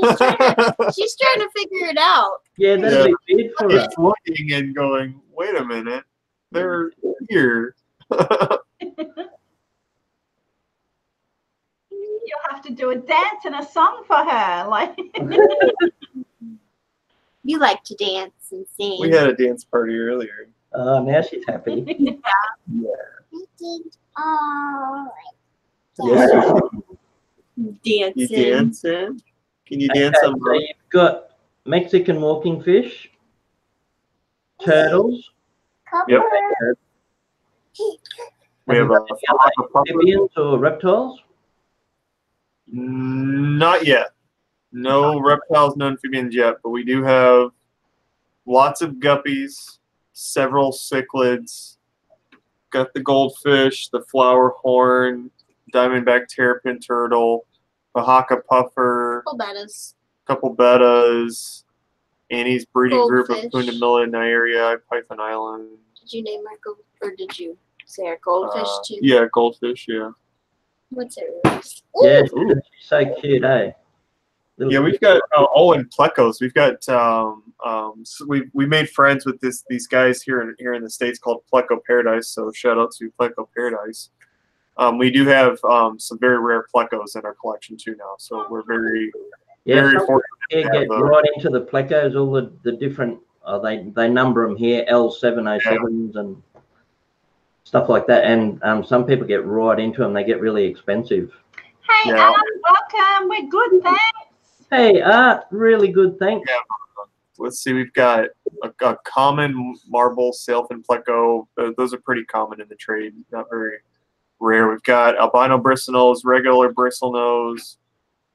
She's trying to figure it out. Yeah, that'd be weird for her. It's looking and going, wait a minute, they're here. You'll have to do a dance and a song for her. Like You like to dance and sing. We had a dance party earlier. Oh, now she's happy. All Yeah. right. You Dancing. dancing? Can you dance Okay, some? so you've got Mexican walking fish, turtles, Yep. We have amphibians or reptiles. Not yet. No reptiles, no amphibians yet, but we do have lots of guppies, several cichlids, got the goldfish, the flower horn, diamondback terrapin turtle, Oaxaca puffer, couple bettas, Annie's breeding group of Goldfish. Pundamilla Nairi, Python Island. Did you name our gold, or did you say our goldfish too? Yeah, goldfish, yeah. What's it? Yeah, she's so cute, eh? Little Yeah, we've got and plecos. We've got so we made friends with these guys here in the States called Pleco Paradise. So shout out to Pleco Paradise. We do have some very rare plecos in our collection too now, so we're very fortunate. You get right into the plecos, all the different. They number them here, L707s and stuff like that, and some people get right into them. They get really expensive. Hey, welcome. We're good, thanks. Hey, Art, really good, thanks. Yeah. Let's see, we've got a common marble sailfin pleco. Those are pretty common in the trade, not very rare. We've got albino bristlenose, regular bristlenose.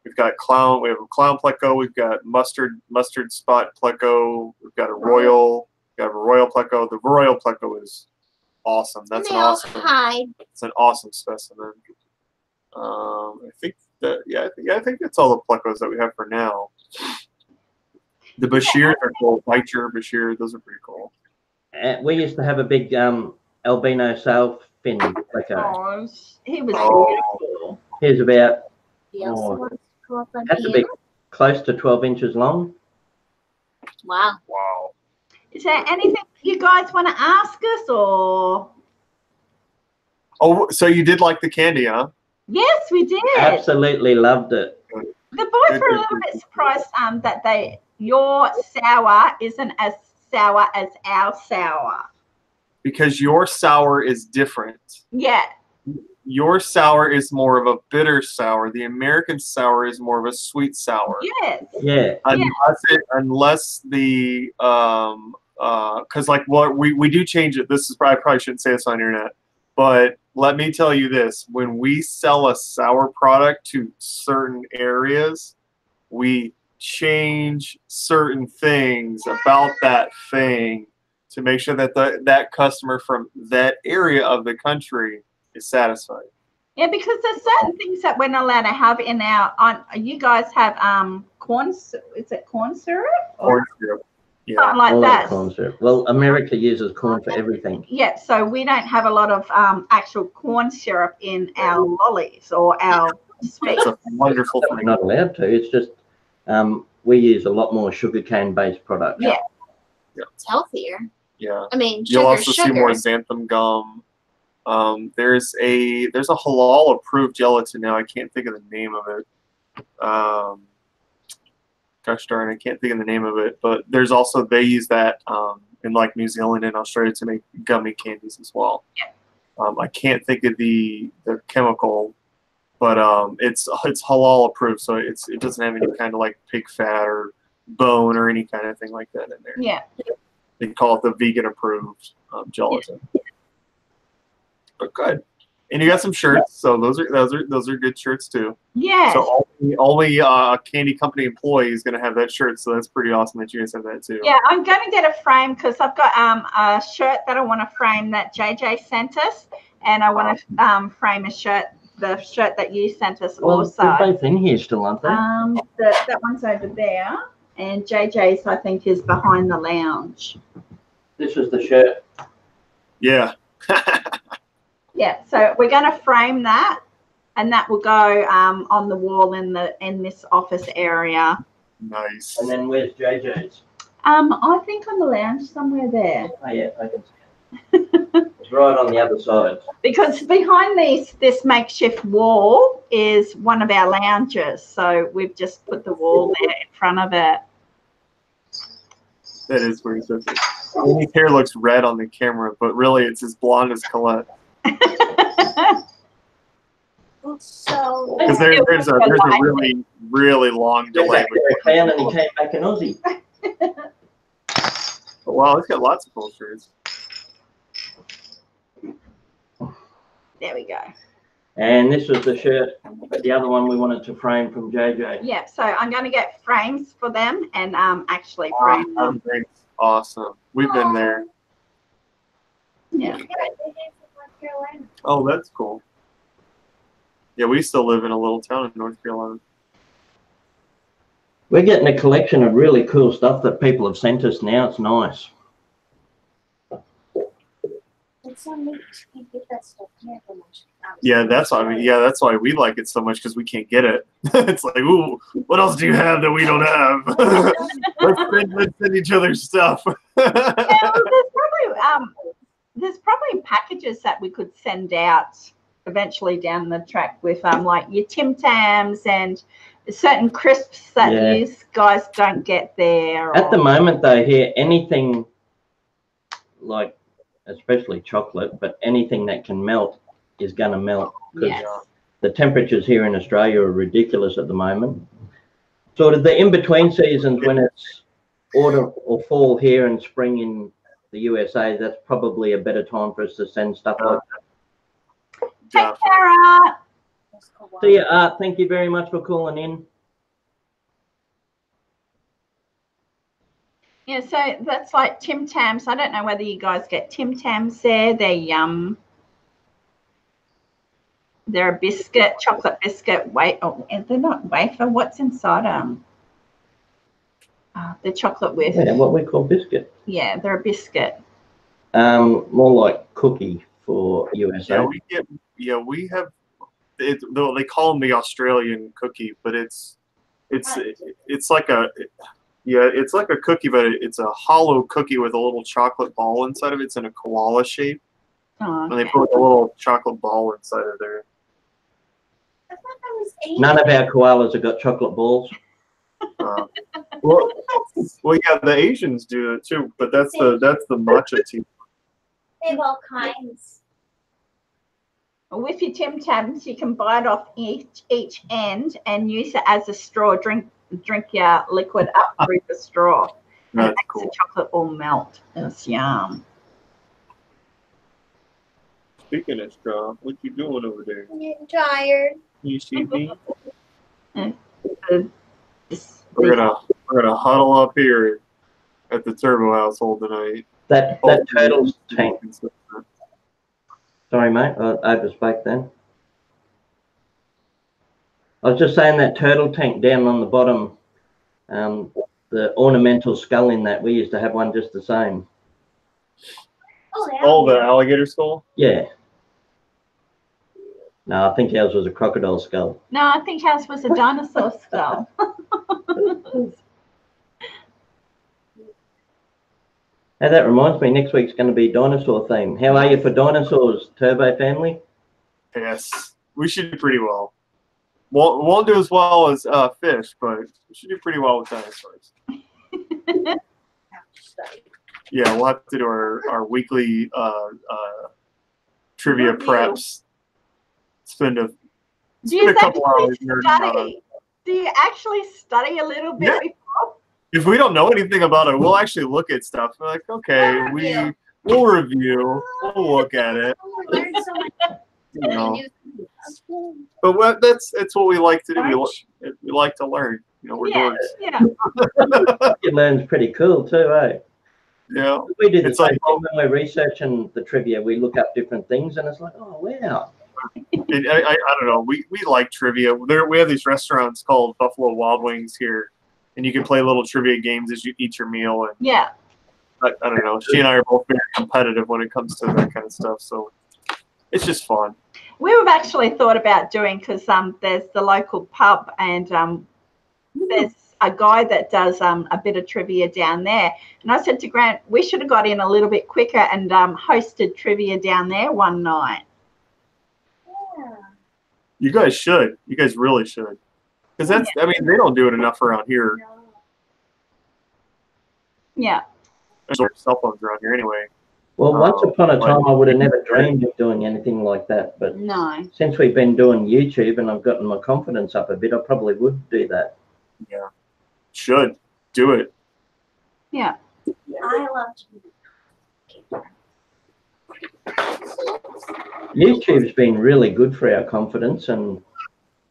We've got clown. We have a clown pleco. We've got mustard spot pleco. We've got a royal. We've got a royal pleco. The royal pleco is awesome. That's an awesome. It's an awesome specimen. I think that I think that's all the plecos that we have for now. The Bashirs are cool. Baicher, Bashir, those are pretty cool. We used to have a big albino sailfin pleco. Oh, he was beautiful. He's about Had to be close to 12 inches long. Wow. Wow. Is there anything you guys want to ask us, or? Oh, so you did like the candy, huh? Yes, we did. Absolutely loved it. The boys were a little bit surprised that your sour isn't as sour as our sour. Because your sour is different. Yeah. Your sour is more of a bitter sour. The American sour is more of a sweet sour. Yes. Yeah. Unless the because like what we do change it. This is probably shouldn't say this on the internet, but let me tell you this: when we sell a sour product to certain areas, we change certain things about that thing to make sure that that customer from that area of the country is satisfied. Yeah, because there's certain things that we're not allowed to have in our. You guys have corn. Is it corn syrup? Corn syrup. Yeah. Something like that. Corn syrup. Well, America uses corn for everything. Yeah, so we don't have a lot of actual corn syrup in our lollies or our sweets. It's a wonderful thing. We're not allowed to. It's just we use a lot more sugarcane-based products. Yeah. It's healthier. Yeah. I mean, you'll also sugar. see more xanthan gum. There's a halal approved gelatin now. I can't think of the name of it. Gosh darn, I can't think of the name of it. But there's also they use that in like New Zealand and Australia to make gummy candies as well. Yeah. I can't think of the chemical, but it's halal approved, so it doesn't have any kind of like pig fat or bone or any kind of thing like that in there. Yeah. They call it the vegan approved gelatin. Yeah. But good. And you got some shirts, so those are good shirts too. Yeah. So only candy company employee is going to have that shirt, so that's pretty awesome that you guys have that too. Yeah, I'm going to get a frame because I've got a shirt that I want to frame that JJ sent us, and I want to frame the shirt that you sent us also. They're both in here still, aren't they? That one's over there, and JJ's I think is behind the lounge. This is the shirt. Yeah. Yeah, so we're going to frame that, and that will go on the wall in this office area. Nice. And then where's JJ's? I think on the lounge somewhere there. Oh yeah, I can see it. It's right on the other side. Because behind this makeshift wall is one of our lounges, so we've just put the wall there in front of it. That is where he says it. His hair looks red on the camera, but really it's as blonde as Collette. So because there's a really long delay. And he came back in Aussie. Wow, it's got lots of cool shirts. There we go. And this was the shirt, the other one we wanted to frame from JJ. Yeah, so I'm going to get frames for them and actually frame them. Awesome. We've been there. Yeah. Oh, that's cool. Yeah, we still live in a little town in North Carolina. We're getting a collection of really cool stuff that people have sent us now. It's nice. Yeah, that's why we like it so much, because we can't get it. It's like, ooh, what else do you have that we don't have? let's send each other stuff. There's probably packages that we could send out eventually down the track with like your Tim Tams and certain crisps that you guys don't get there. At the moment, though, here anything like, especially chocolate, but anything that can melt is going to melt because the temperatures here in Australia are ridiculous at the moment. Sort of the in-between seasons when it's autumn or fall here and spring in the USA, that's probably a better time for us to send stuff like that. Take care, Art. See you, Art. Thank you very much for calling in. Yeah, so that's like Tim Tams. I don't know whether you guys get Tim Tams there. They're yum. They're a biscuit, chocolate biscuit. Wait, oh, they're not wafer. What's inside them? The chocolate with. Yeah, what we call biscuit. Yeah, they're a biscuit. More like cookie for USA. Yeah, we have. Though they call them the Australian cookie, but it's like a. Yeah, it's like a cookie, but it's a hollow cookie with a little chocolate ball inside of it. It's in a koala shape. Oh, okay. And they put a little chocolate ball inside of there. None of our koalas have got chocolate balls. Well, yeah, the Asians do it too, but that's the matcha tea. They have all kinds. With your Tim Tams, you can bite off each end and use it as a straw. Drink your liquid up through the straw. And it makes the chocolate all melt. It's yum. Speaking of straw, what you doing over there? I'm getting tired. You see me? We're gonna huddle up here at the Turbo household tonight. That turtle tank. Sorry, mate. I overspoke then. I was just saying that turtle tank down on the bottom, the ornamental skull in that, we used to have one just the same. Oh, the alligator skull? Yeah. No, I think ours was a crocodile skull. No, I think ours was a dinosaur skull. Hey, that reminds me, next week's going to be dinosaur theme. How are you for dinosaurs, Turbo family? Yes, we should do pretty well. Won't do as well as fish, but we should do pretty well with dinosaurs. Yeah, we'll have to do our weekly trivia preps. Spend a couple hours nerding out. Do you actually study a little bit before? If we don't know anything about it, we'll actually look at stuff. We're like, okay, we'll review, we'll look at it. You know. But that's what we like to do. We like to learn. You know, we're dorks. Yeah. It learns pretty cool too, eh? Yeah. We do the same thing when we're researching the trivia. We look up different things, and it's like, oh wow. I don't know. We like trivia. We have these restaurants called Buffalo Wild Wings here, and you can play little trivia games as you eat your meal. And yeah. I don't know. She and I are both very competitive when it comes to that kind of stuff. So it's just fun. We've actually thought about doing, because there's the local pub, and there's a guy that does a bit of trivia down there. And I said to Grant, we should have got in a little bit quicker and hosted trivia down there one night. You guys should. You guys really should. Because that's, I mean, they don't do it enough around here. Yeah. There's cell phones around here anyway. Well, once upon a time, I would have never dreamed of doing anything like that. But since we've been doing YouTube and I've gotten my confidence up a bit, I probably would do that. Yeah. Should. Do it. Yeah. I love to. YouTube's been really good for our confidence and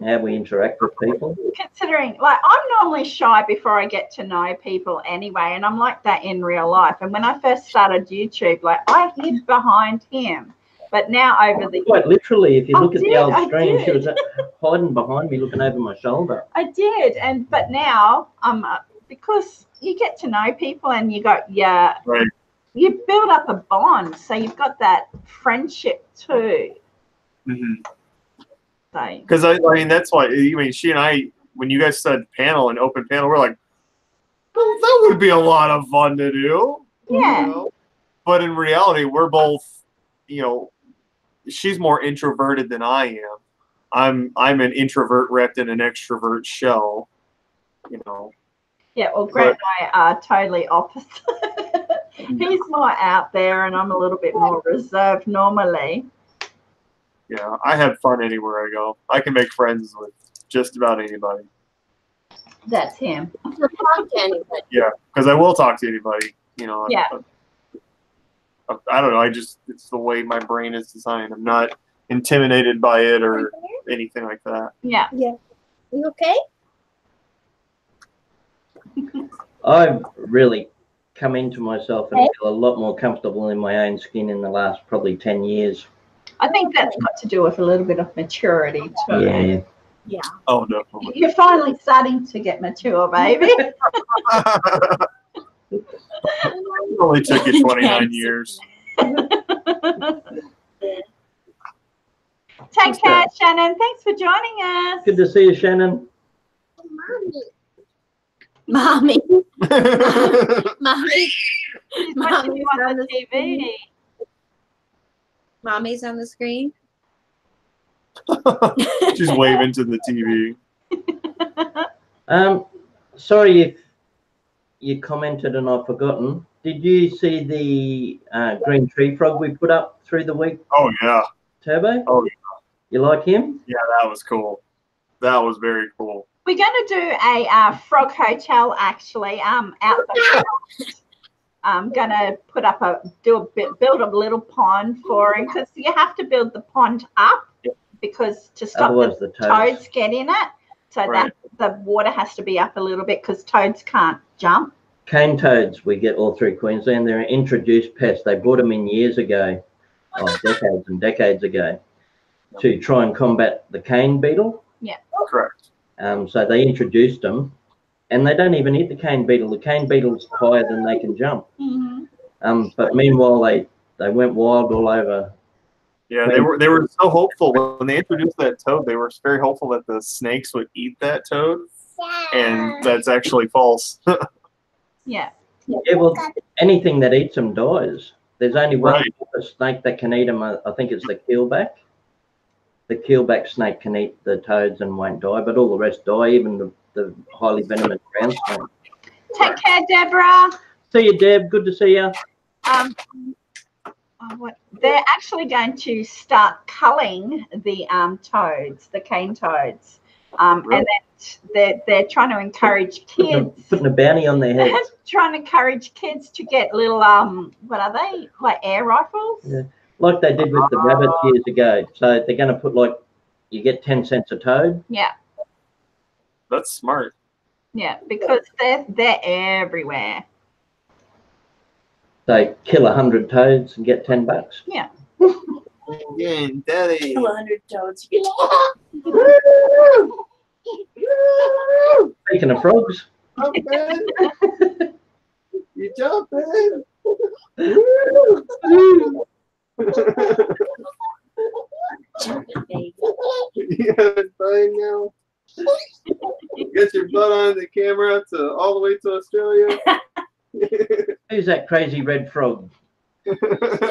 how we interact with people. Considering, like, I'm normally shy before I get to know people anyway, and I'm like that in real life. And when I first started YouTube, like, I hid behind him. But now over the quite literally, if you look at the old stream, she was hiding behind me, looking over my shoulder. I did, but now because you get to know people and you go, right. You build up a bond, so you've got that friendship too. Mm-hmm. So, because I mean, that's why. I mean, she and I, when you guys said panel and open panel, we're like, well, that would be a lot of fun to do. Yeah. You know? But in reality, we're both, you know, she's more introverted than I am. I'm an introvert wrapped in an extrovert shell. You know. Yeah, well, Grant and I are totally opposite. He's more out there, and I'm a little bit more reserved normally. Yeah, I have fun anywhere I go. I can make friends with just about anybody. That's him. Talk to anybody. Yeah, because I will talk to anybody. You know. Yeah. I don't know. It's the way my brain is designed. I'm not intimidated by it or anything like that. Yeah. Yeah. You okay? I've really come into myself and feel a lot more comfortable in my own skin in the last probably 10 years. I think that's got to do with a little bit of maturity too. Yeah. Yeah. Oh, definitely. You're finally starting to get mature, baby. It only took you 29 years. Take care, Shannon. Thanks for joining us. Good to see you, Shannon. Mommy. Mommy. She's watching you on the TV. Mommy's on the screen. She's waving to the TV. Sorry if you commented and I've forgotten. Did you see the green tree frog we put up through the week? Oh, yeah. Turbo? Oh, yeah. You like him? Yeah, that was cool. That was very cool. We're going to do a frog hotel actually out the front. I'm going to build a little pond for him because you have to build the pond up because to stop the toads get in it. So that the water has to be up a little bit because toads can't jump. Cane toads we get all through Queensland. They're an introduced pest. They brought them in years ago, decades and decades ago, to try and combat the cane beetle. Yeah. Correct. So they introduced them, and they don't even hit the cane beetle. The cane beetle's higher than they can jump. Mm-hmm. But meanwhile, they went wild all over. Yeah, they were so hopeful when they introduced that toad. They were very hopeful that the snakes would eat that toad, and that's actually false. Yeah. Yeah, well, anything that eats them dies. There's only one type of snake that can eat them. I think it's the keelback. The keelback snake can eat the toads and won't die, but all the rest die, even the highly venomous ground snake. Take care, Deborah. See you, Deb. Good to see you. They're actually going to start culling the toads, the cane toads, and they're trying to encourage kids. Putting a bounty on their heads. Trying to encourage kids to get little what are they, like air rifles? Yeah. Like they did with the rabbits years ago. So they're going to put you get 10 cents a toad. Yeah. That's smart. Yeah, because they're everywhere. So kill 100 toads and get $10. Yeah. Yeah, Daddy. 100 toads. You Speaking of frogs. You jumping. Yeah, fine now. Get your butt on the camera all the way to Australia. Who's that crazy red frog? The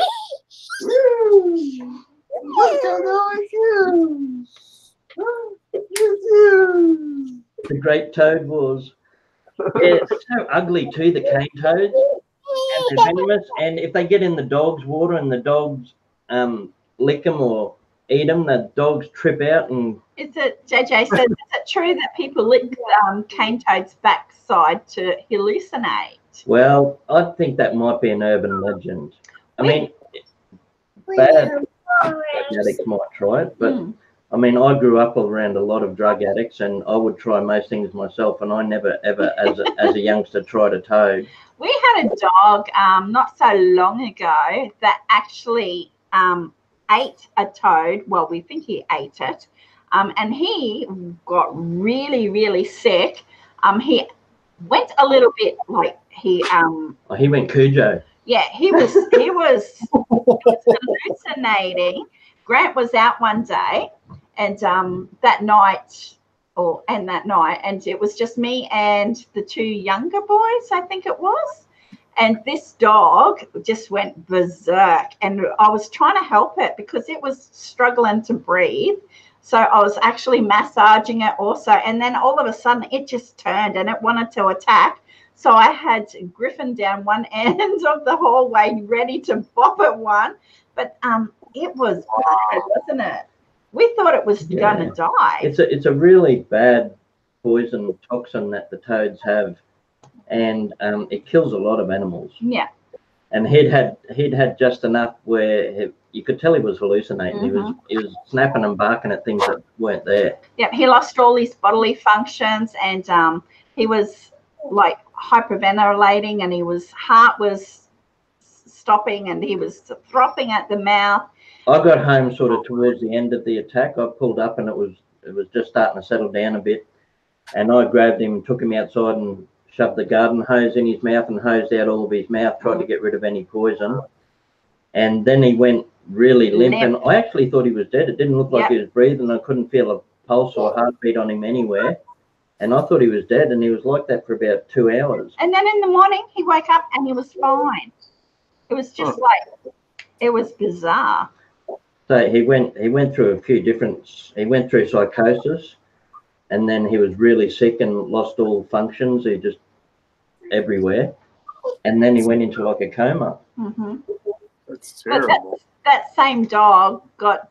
Great Toad Wars. Yeah, it's so ugly too, the cane toads. And they're venomous. And if they get in the dog's water and the dogs lick them or eat them, the dogs trip out. And JJ says, is it true that people lick cane toads' backside to hallucinate? Well, I think that might be an urban legend. I mean, bad addicts might try it, but I mean, I grew up around a lot of drug addicts, and I would try most things myself, and I never, ever, as a youngster, tried a toad. We had a dog not so long ago that actually ate a toad. Well, we think he ate it, and he got really, really sick. He went a little bit like he went Cujo. Yeah, he was hallucinating. Grant was out one day, and that night, and it was just me and the two younger boys, I think it was, And this dog just went berserk. And I was trying to help it because it was struggling to breathe. So I was actually massaging it also. And then all of a sudden it just turned and it wanted to attack. So I had Griffin down one end of the hallway ready to bop at one. But it was bad, wasn't it? We thought it was going to die. It's a really bad poison toxin that the toads have, and it kills a lot of animals. Yeah. And he'd had just enough where you could tell he was hallucinating. He was snapping and barking at things that weren't there. Yeah, he lost all his bodily functions, and he was like hyperventilating, and his heart was stopping, and he was frothing at the mouth. I got home sort of towards the end of the attack. I pulled up and it was just starting to settle down a bit. And I grabbed him, took him outside and shoved the garden hose in his mouth and hosed out all of his mouth, tried to get rid of any poison. And then he went really limp. And I actually thought he was dead. It didn't look like he was breathing. I couldn't feel a pulse or heartbeat on him anywhere. And I thought he was dead, and he was like that for about 2 hours. And then in the morning, he woke up and he was fine. It was just it was bizarre. So he went through a few different. He went through psychosis, and then he was really sick and lost all functions. He just everywhere, and then he went into like a coma. Mm-hmm. That's terrible. But that same dog got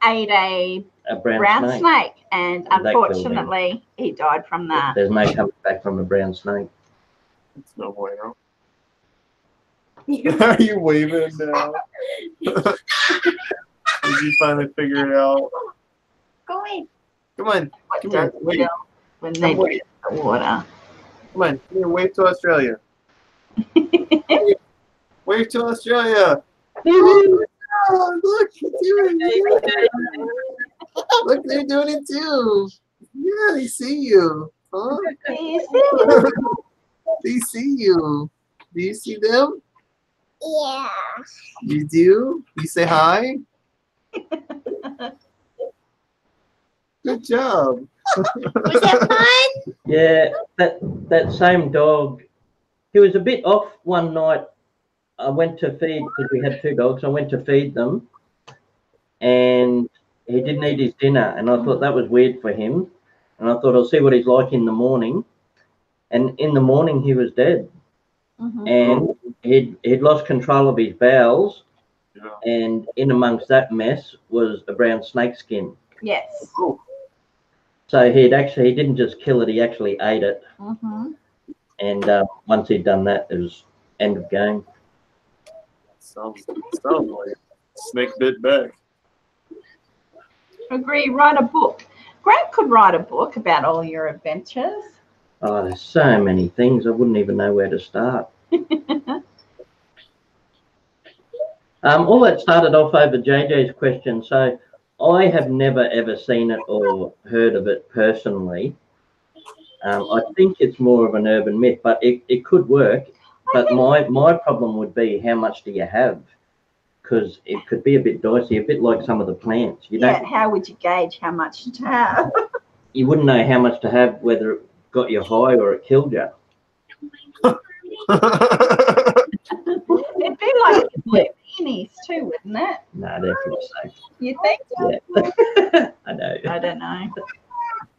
ate a brown snake, and unfortunately he died from that. There's no coming back from a brown snake. It's no bueno. Are you waving now? Did you finally figure it out? Go in. Come on. Come here. Wait. When they drink the water. Come on. Come here. Wave to Australia. Wave to Australia. Oh, look, they're doing it. Look, they're doing it too. Yeah, they see you. Huh? They see you. Do you see them? Yeah. You do? You say hi? Good job. Was that fun? Yeah, that same dog, he was a bit off one night. I went to feed, because we had 2 dogs, I went to feed them, and he didn't eat his dinner, and I thought that was weird for him, and I thought I'll see what he's like in the morning, and in the morning he was dead. And he'd lost control of his bowels, and in amongst that mess was a brown snake skin. Yes. So he didn't just kill it, he actually ate it. And once he'd done that, it was end of game. Sounds like snake bit back. Agree, write a book. Grant could write a book about all your adventures. Oh, there's so many things. I wouldn't even know where to start. All that started off over JJ's question. So I have never, ever seen it or heard of it personally. I think it's more of an urban myth, but it could work. But my problem would be, how much do you have? Because it could be a bit dicey, a bit like some of the plants. How would you gauge how much to have? You wouldn't know how much to have, whether it got you high or it killed you. It'd be like blue beanies too, wouldn't it? No, they're pretty safe. You think? Yeah. I know. I don't know.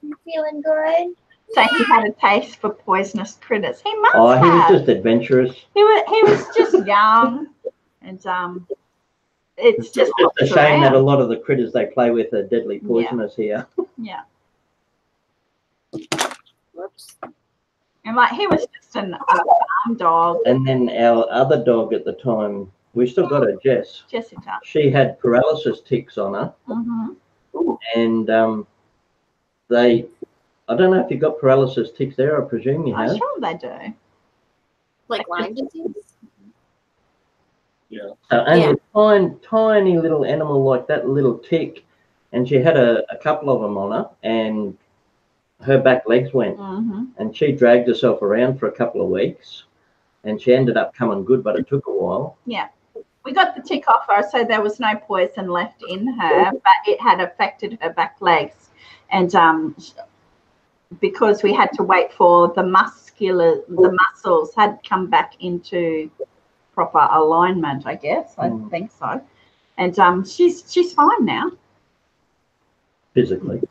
You feeling good? So he had a taste for poisonous critters. He must Oh, he have. was just adventurous. He was just young, and it's just a shame that a lot of the critters they play with are deadly poisonous here. Yeah. Whoops. And like he was just a farm dog. And then our other dog at the time, we still got her, Jess. Jessica. She had paralysis tics on her, and I don't know if you got paralysis tics there. I presume you have. I'm sure they do. Like Lyme disease? Yeah. So only a tiny little animal like that, little tick, and she had a couple of them on her, and her back legs went, and she dragged herself around for a couple of weeks, and she ended up coming good, but it took a while. Yeah. We got the tick off her, so there was no poison left in her, but it had affected her back legs. And because we had to wait for the musk the muscles had come back into proper alignment, I guess. I think so. And she's fine now. Physically.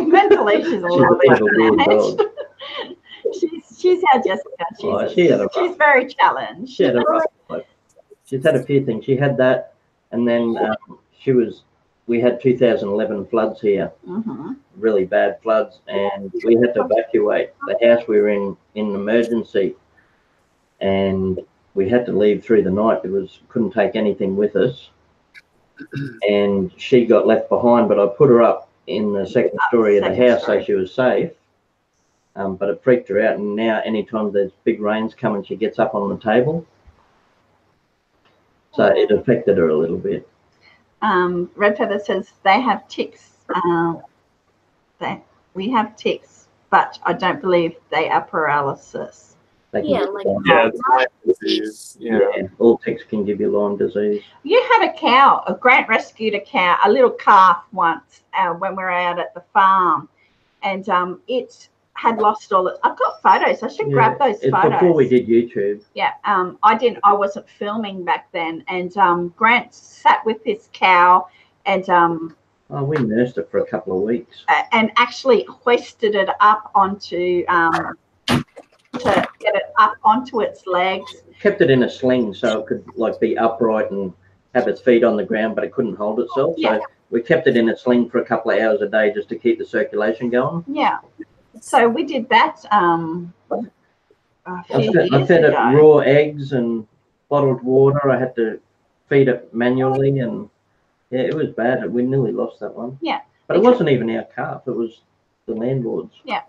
Mentally, she's a little bit damaged. She's our Jessica. She's very challenged. She had a rough life. She's had a few things. She had that, and then we had 2011 floods here, really bad floods, and we had to evacuate the house we were in emergency, and we had to leave through the night because couldn't take anything with us, and she got left behind, but I put her up in the second story of the house so she was safe, but it freaked her out, and now anytime there's big rains coming, she gets up on the table, so it affected her a little bit. Red Feather says they have ticks. We have ticks, but I don't believe they are paralysis. It's Lyme disease. Yeah, all ticks can give you Lyme disease. You had a cow. Grant rescued a cow, a little calf once when we were out at the farm, and it had lost all its. I've got photos. I should grab those photos. Before we did YouTube. Yeah, I wasn't filming back then, and Grant sat with this cow, and we nursed it for a couple of weeks, and actually hoisted it up onto to get it up onto its legs. Kept it in a sling so it could be upright and have its feet on the ground, but it couldn't hold itself. Yeah. So we kept it in a sling for a couple of hours a day just to keep the circulation going. Yeah. So we did that I fed it raw eggs and bottled water. I had to feed it manually, and it was bad. We nearly lost that one. Yeah. But it wasn't even our calf. It was the landlord's. Yeah.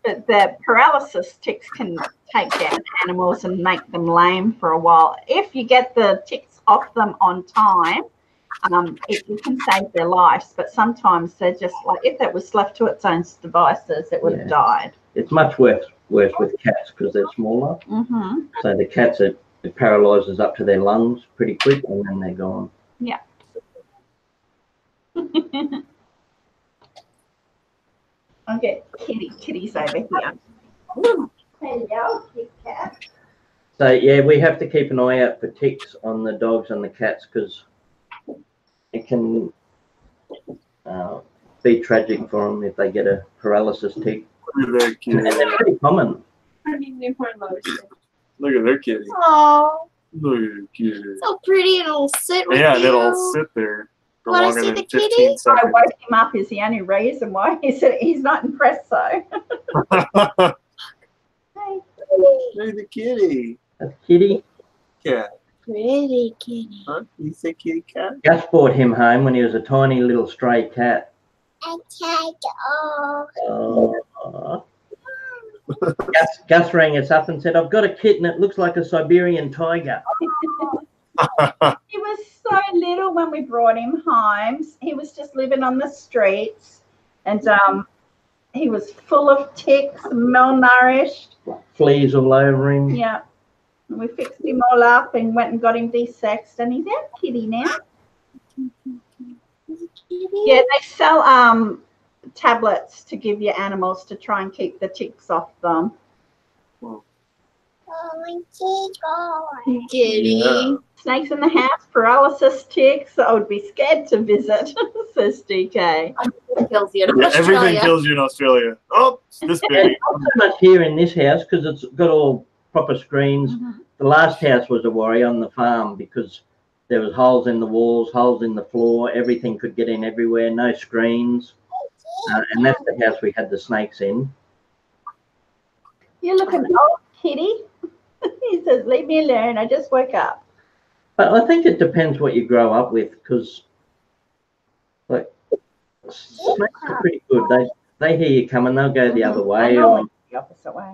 But the paralysis ticks can take down animals and make them lame for a while. If you get the ticks off them on time, you can save their lives, but sometimes they're just if it was left to its own devices, it would have died. It's much worse with cats because they're smaller. So the cats, it paralyzes up to their lungs pretty quick, and then they're gone. Yeah. I'll get kitties over here. Hello, big cat. So yeah, we have to keep an eye out for ticks on the dogs and the cats because it can be tragic for them if they get a paralysis tick. Look at their kitty. And they're pretty common. Look at their kitty. Oh, Look at their kitty. so pretty, and it'll sit with you. Yeah, and it'll sit there for Wanna longer see than the 15 kitty? I seconds. woke him up is the only reason why he said he's not impressed. So, hey. Look at the kitty. That's Kitty. Cat. Pretty kitty. Huh? You say kitty cat? Gus brought him home when he was a tiny little stray cat. Oh. Gus rang us up and said, "I've got a kitten. It looks like a Siberian tiger." He was so little when we brought him home. He was just living on the streets, and he was full of ticks, malnourished. Fleas all over him. Yeah. And we fixed him all up and went and got him desexed, and he's our kitty now. Yeah, they sell tablets to give your animals to try and keep the ticks off them. Kitty. Yeah. Snakes in the house, paralysis ticks. I would be scared to visit, says DK. Kills you in Yeah, everything Australia. kills you in Australia. Oh, it's this big. Not so much here in this house because it's got all proper screens. The last house was a worry on the farm because there was holes in the walls, holes in the floor. Everything could get in everywhere. No screens, and that's the house we had the snakes in. You're looking old, kitty. He says, "Leave me alone. I just woke up." But I think it depends what you grow up with because, snakes are pretty good. They hear you coming, they'll go the other way. Or, The opposite way.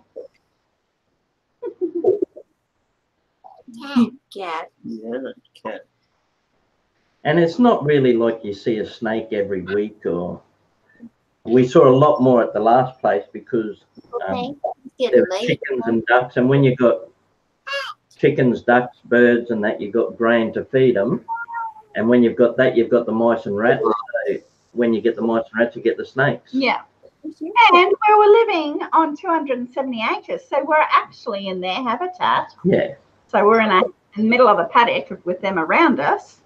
Cat. Yeah, cat. and it's not really like you see a snake every week. Or we saw a lot more at the last place because Okay. there were chickens and ducks, and when you got chickens, ducks, birds, and that, you've got grain to feed them. And when you've got that, you've got the mice and rats. So when you get the mice and rats, you get the snakes. Yeah. And we were living on 270 acres, so we're actually in their habitat. Yeah. So we're in the middle of a paddock with them around us.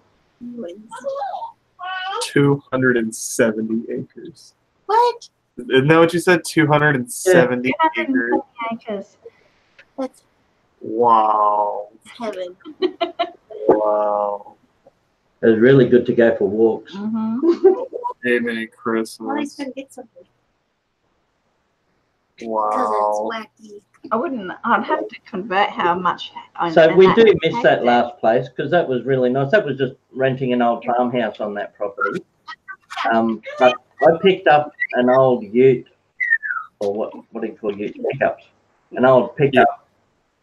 270 acres. What? Isn't that what you said? 270 acres. 270 acres. That's Wow. heaven. Wow. It was really good to go for walks. Hey, Merry Christmas. Get something. Wow. Because it's wacky. I'd have to convert how much. So we do miss that last place because that was really nice. That was just renting an old farmhouse on that property. But I picked up an old ute, or what do you call utes? Pickups. An old pickup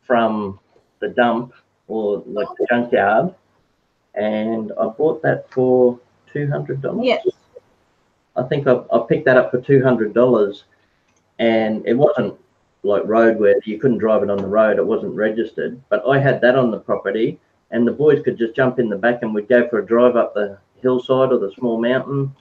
from the dump or like the junkyard, and I bought that for $200. Yes. I think I picked that up for $200, and it wasn't like roadworthy. You couldn't drive it on the road. It wasn't registered, but I had that on the property, and the boys could just jump in the back and we'd go for a drive up the hillside or the small mountain,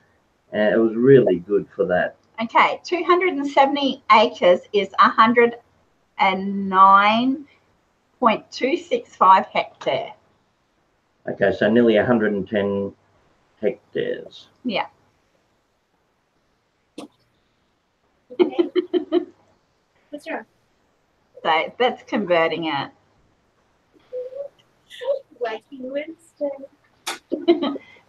and it was really good for that. Okay, 270 acres is 109.265 hectare. Okay, so nearly 110 hectares. Yeah. What's wrong? So that's converting it. Wacky Winston.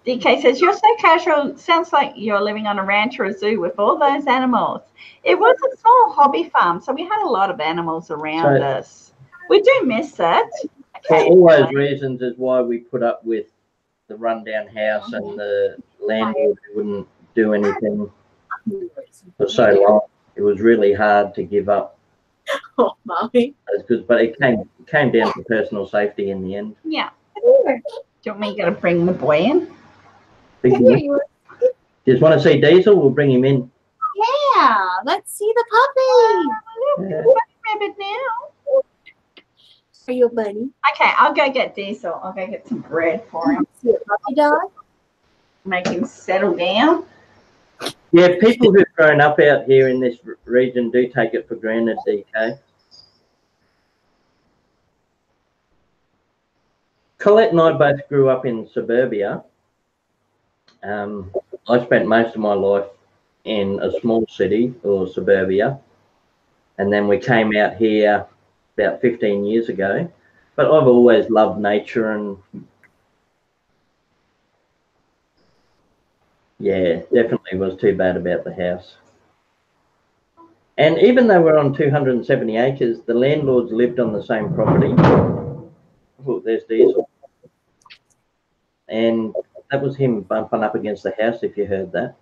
DK says, you're so casual. Sounds like you're living on a ranch or a zoo with all those animals. It was a small hobby farm, so we had a lot of animals around us. We do miss it. For all those reasons is why we put up with the rundown house and the landlord who wouldn't do anything for so long. It was really hard to give up. Oh, Mommy. As good, but it came down to personal safety in the end. Yeah. Do you want me to bring the boy in? Just want to see Diesel? We'll bring him in. Yeah, let's see the puppy. Yeah. Rabbit now. Are you a bunny? Okay, I'll go get Diesel. I'll go get some bread for him. See a puppy dog? Make him settle down. Yeah, people who've grown up out here in this region do take it for granted, DK. Collette and I both grew up in suburbia. I spent most of my life in a small city or suburbia, and then we came out here about 15 years ago. But I've always loved nature, and yeah, definitely was too bad about the house. And even though we're on 270 acres, the landlords lived on the same property. Oh, there's Diesel. And that was him bumping up against the house, if you heard that.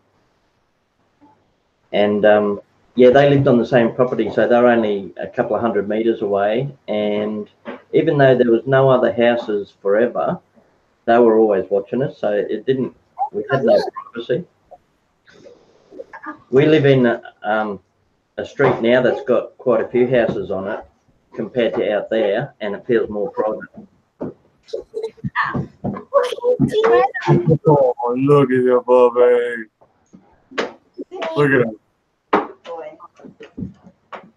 And yeah, they lived on the same property, so they're only a couple of 100 meters away. And even though there was no other houses forever, they were always watching us, so we had no privacy. We live in a street now that's got quite a few houses on it compared to out there, and it feels more private. Oh, look at your puppy. Look at him.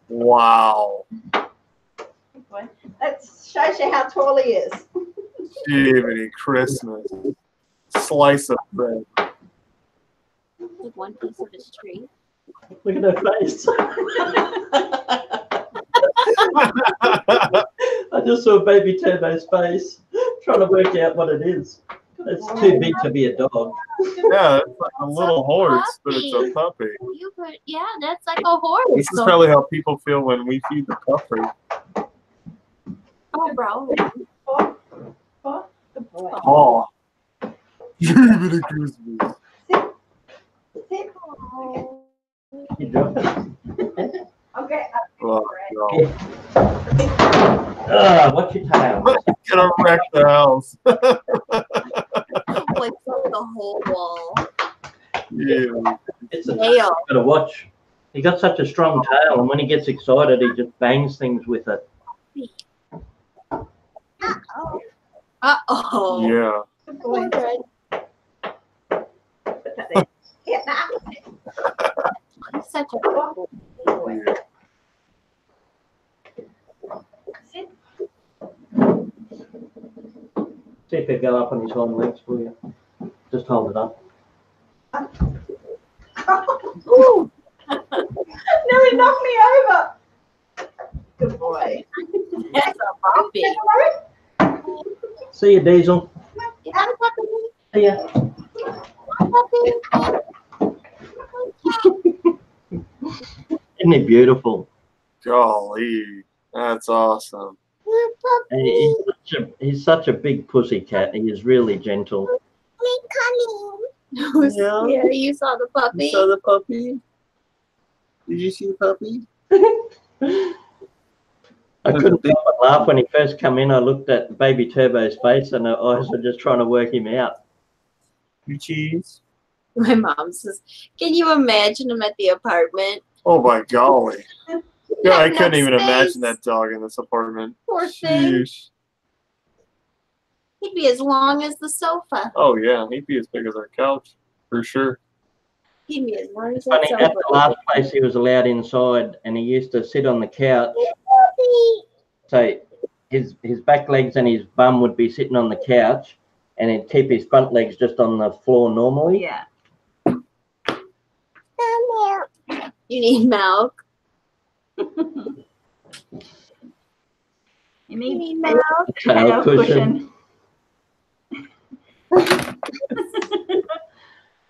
Wow. That shows you how tall he is. Jiminy Christmas. Slice of bread. Like one piece of his tree. Look at her face. I just saw Baby Turbo's face, trying to work out what it is. It's too big to be a dog. Yeah, it's like a little horse, but it's a puppy. Yeah, that's like a horse. This is probably how people feel when we feed the puppy. Oh, bro. Good boy. Oh. Jiminy Christmas. You drop it. Okay. Oh, no. Watch your tail. Gonna wreck the house. Like the whole wall. Yeah. It's a Tail. gotta watch. He got such a strong tail, and when he gets excited, he just bangs things with it. Uh-oh. Yeah. Good boy. He's such a good boy. See if he'll go up on his hind legs for you. Just hold it up. Ooh. Nearly knocked me over. Good boy. That's a puppy. See you, Diesel. Yeah, puppy. See ya. Isn't he beautiful? Golly, that's awesome. And he's such a big pussy cat. He is really gentle. Yeah, you saw the puppy. You saw the puppy? Did you see the puppy? I couldn't help but laugh when he first come in. I looked at baby Turbo's face and her eyes were just trying to work him out. You cheese? My mom says, "Can you imagine him at the apartment?" Oh my golly. Yeah, I couldn't even space. imagine that dog in this apartment. Poor thing. Sheesh. He'd be as long as the sofa. Oh yeah, he'd be as big as our couch, for sure. He'd be as long as Funny, that at sofa. the last place he was allowed inside, and he used to sit on the couch. So his back legs and his bum would be sitting on the couch, and he'd keep his front legs just on the floor normally. Yeah. You need milk. You You need need a milk. Tail cushion.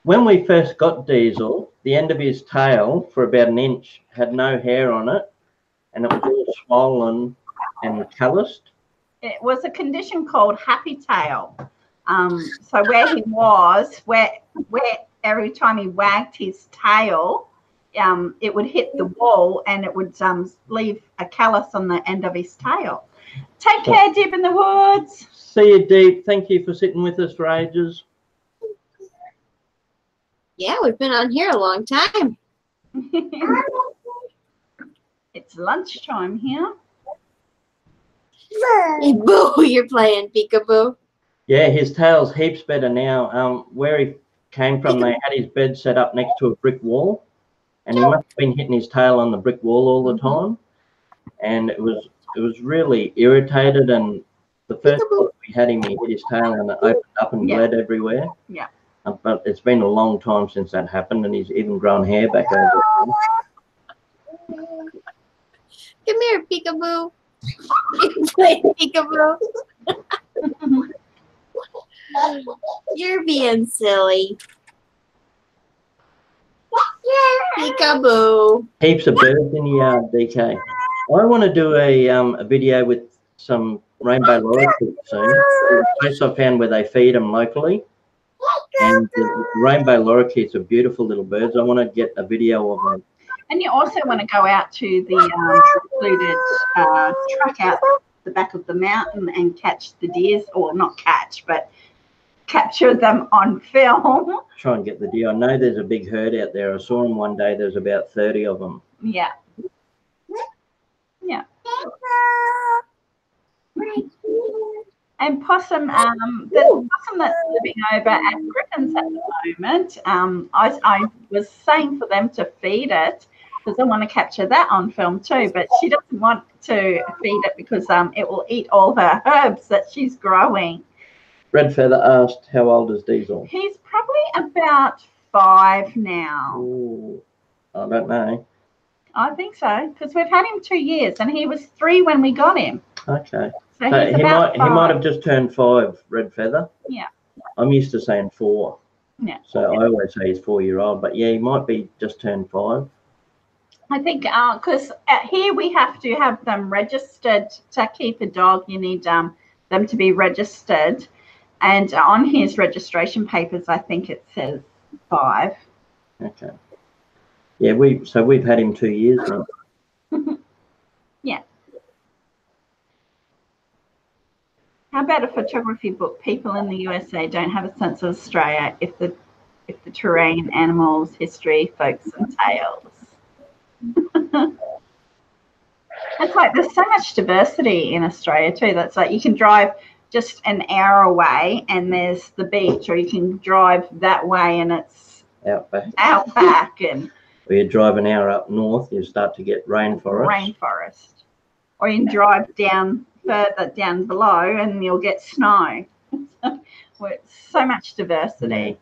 When we first got Diesel, the end of his tail, for about an inch, had no hair on it, and it was all swollen and calloused. It was a condition called happy tail. So where he was, where every time he wagged his tail, it would hit the wall and it would leave a callus on the end of his tail. Take care, Deep in the Woods. See you, Deep. Thank you for sitting with us for ages. Yeah, we've been on here a long time. It's lunchtime here. Hey, Boo, you're playing peekaboo. Yeah, his tail's heaps better now. Where he came from, they had his bed set up next to a brick wall, and he must have been hitting his tail on the brick wall all the time, and it was really irritated. And the first time we had him, he hit his tail and it opened up and bled everywhere. Yeah. But it's been a long time since that happened, and he's even grown hair back over it. Come here, peekaboo. You play peekaboo. You're being silly. Peekaboo. Heaps of birds in the yard, DK. I want to do a video with some rainbow lorikeets soon. There's a place I found where they feed them locally. And the rainbow lorikeets are beautiful little birds. I want to get a video of them. And you also want to go out to the secluded track out the back of the mountain and catch the deers, or not catch, but capture them on film. Try and get the deer. I know there's a big herd out there. I saw them one day. There's about 30 of them. Yeah. Yeah. And possum, there's a possum that's living over at Griffin's at the moment. I was saying for them to feed it because I want to capture that on film too, but she doesn't want to feed it because it will eat all her herbs that she's growing. Red Feather asked, how old is Diesel? He's probably about 5 now. Ooh, I don't know. I think so, because we've had him 2 years and he was 3 when we got him. Okay. So So he's he about might 5. have just turned 5, Red Feather. Yeah. I'm used to saying 4. Yeah. So I always say he's 4-year-old, but yeah, he might be just turned 5. I think because here we have to have them registered. To keep a dog, you need them to be registered. And on his registration papers, I think it says 5. Okay. Yeah, we've had him 2 years now. Yeah. How about a photography book? People in the USA don't have a sense of Australia if the terrain, animals, history, folks, and tales. It's like there's so much diversity in Australia too. That's like you can drive just an hour away and there's the beach, or you can drive that way and it's Outback. outback, and Where you drive an hour up north, you start to get rainforest. Rainforest. Or you can drive down further down below and you'll get snow. So much diversity. Yeah.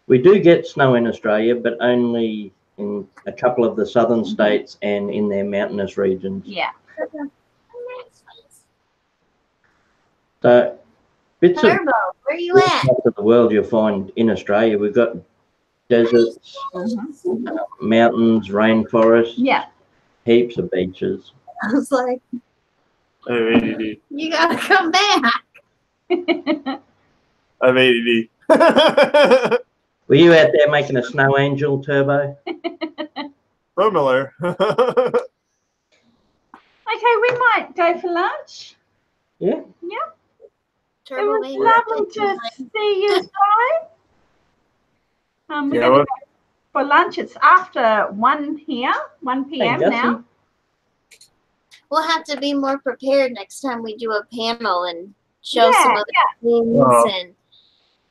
We do get snow in Australia, but only in a couple of the southern states and in their mountainous regions. Yeah. So bits Turbo, where you of at? parts of the world you'll find in Australia. We've got deserts, mountains, rainforests, Yeah. heaps of beaches. I was like, I have ADD. you gotta come back. I have ADD. Were you out there making a snow angel, Turbo? Miller. Okay, we might go for lunch. Yeah. Yeah. It Turbo was baby. lovely to see you guys. We're Yeah, going well, to go for lunch. It's after 1 here, 1 p.m. Hey, now. Gussie. We'll have to be more prepared next time we do a panel and show some of the things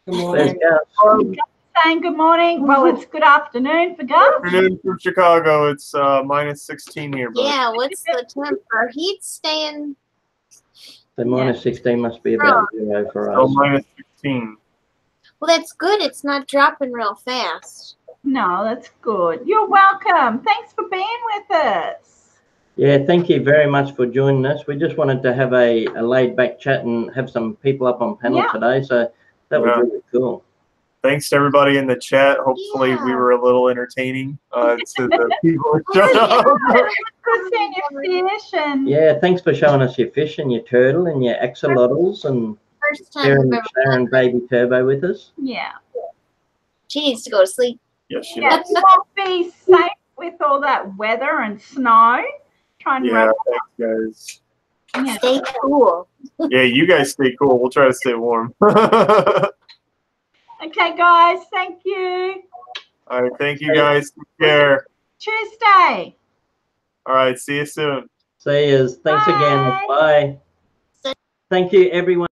and There's Gus. Saying good morning. Well, it's good afternoon for Gus. afternoon from Chicago. It's minus 16 here. Bud. yeah, what's the temp? Our heat's staying. The minus 16 must be about 0 for Oh, us. minus 16. Well, that's good. It's not dropping real fast. No, that's good. You're welcome. Thanks for being with us. Yeah, thank you very much for joining us. We just wanted to have a laid back chat and have some people up on panel today, so that was really cool. Thanks to everybody in the chat. Hopefully we were a little entertaining to the people who showed up. Good seeing your fish and Yeah, thanks for showing us your fish and your turtle and your axolotls and First time sharing baby Turbo with us. yeah. She needs to go to sleep. Yes, she Yeah, does. you won't be safe with all that weather and snow. Try and Yeah, thanks, guys. yeah. Stay cool. Yeah, you guys stay cool. We'll try to stay warm. Okay, guys. Thank you. All right, thank you guys. Take care. Tuesday. All right, see you soon. See yous. Thanks again. Bye. Thank you, everyone.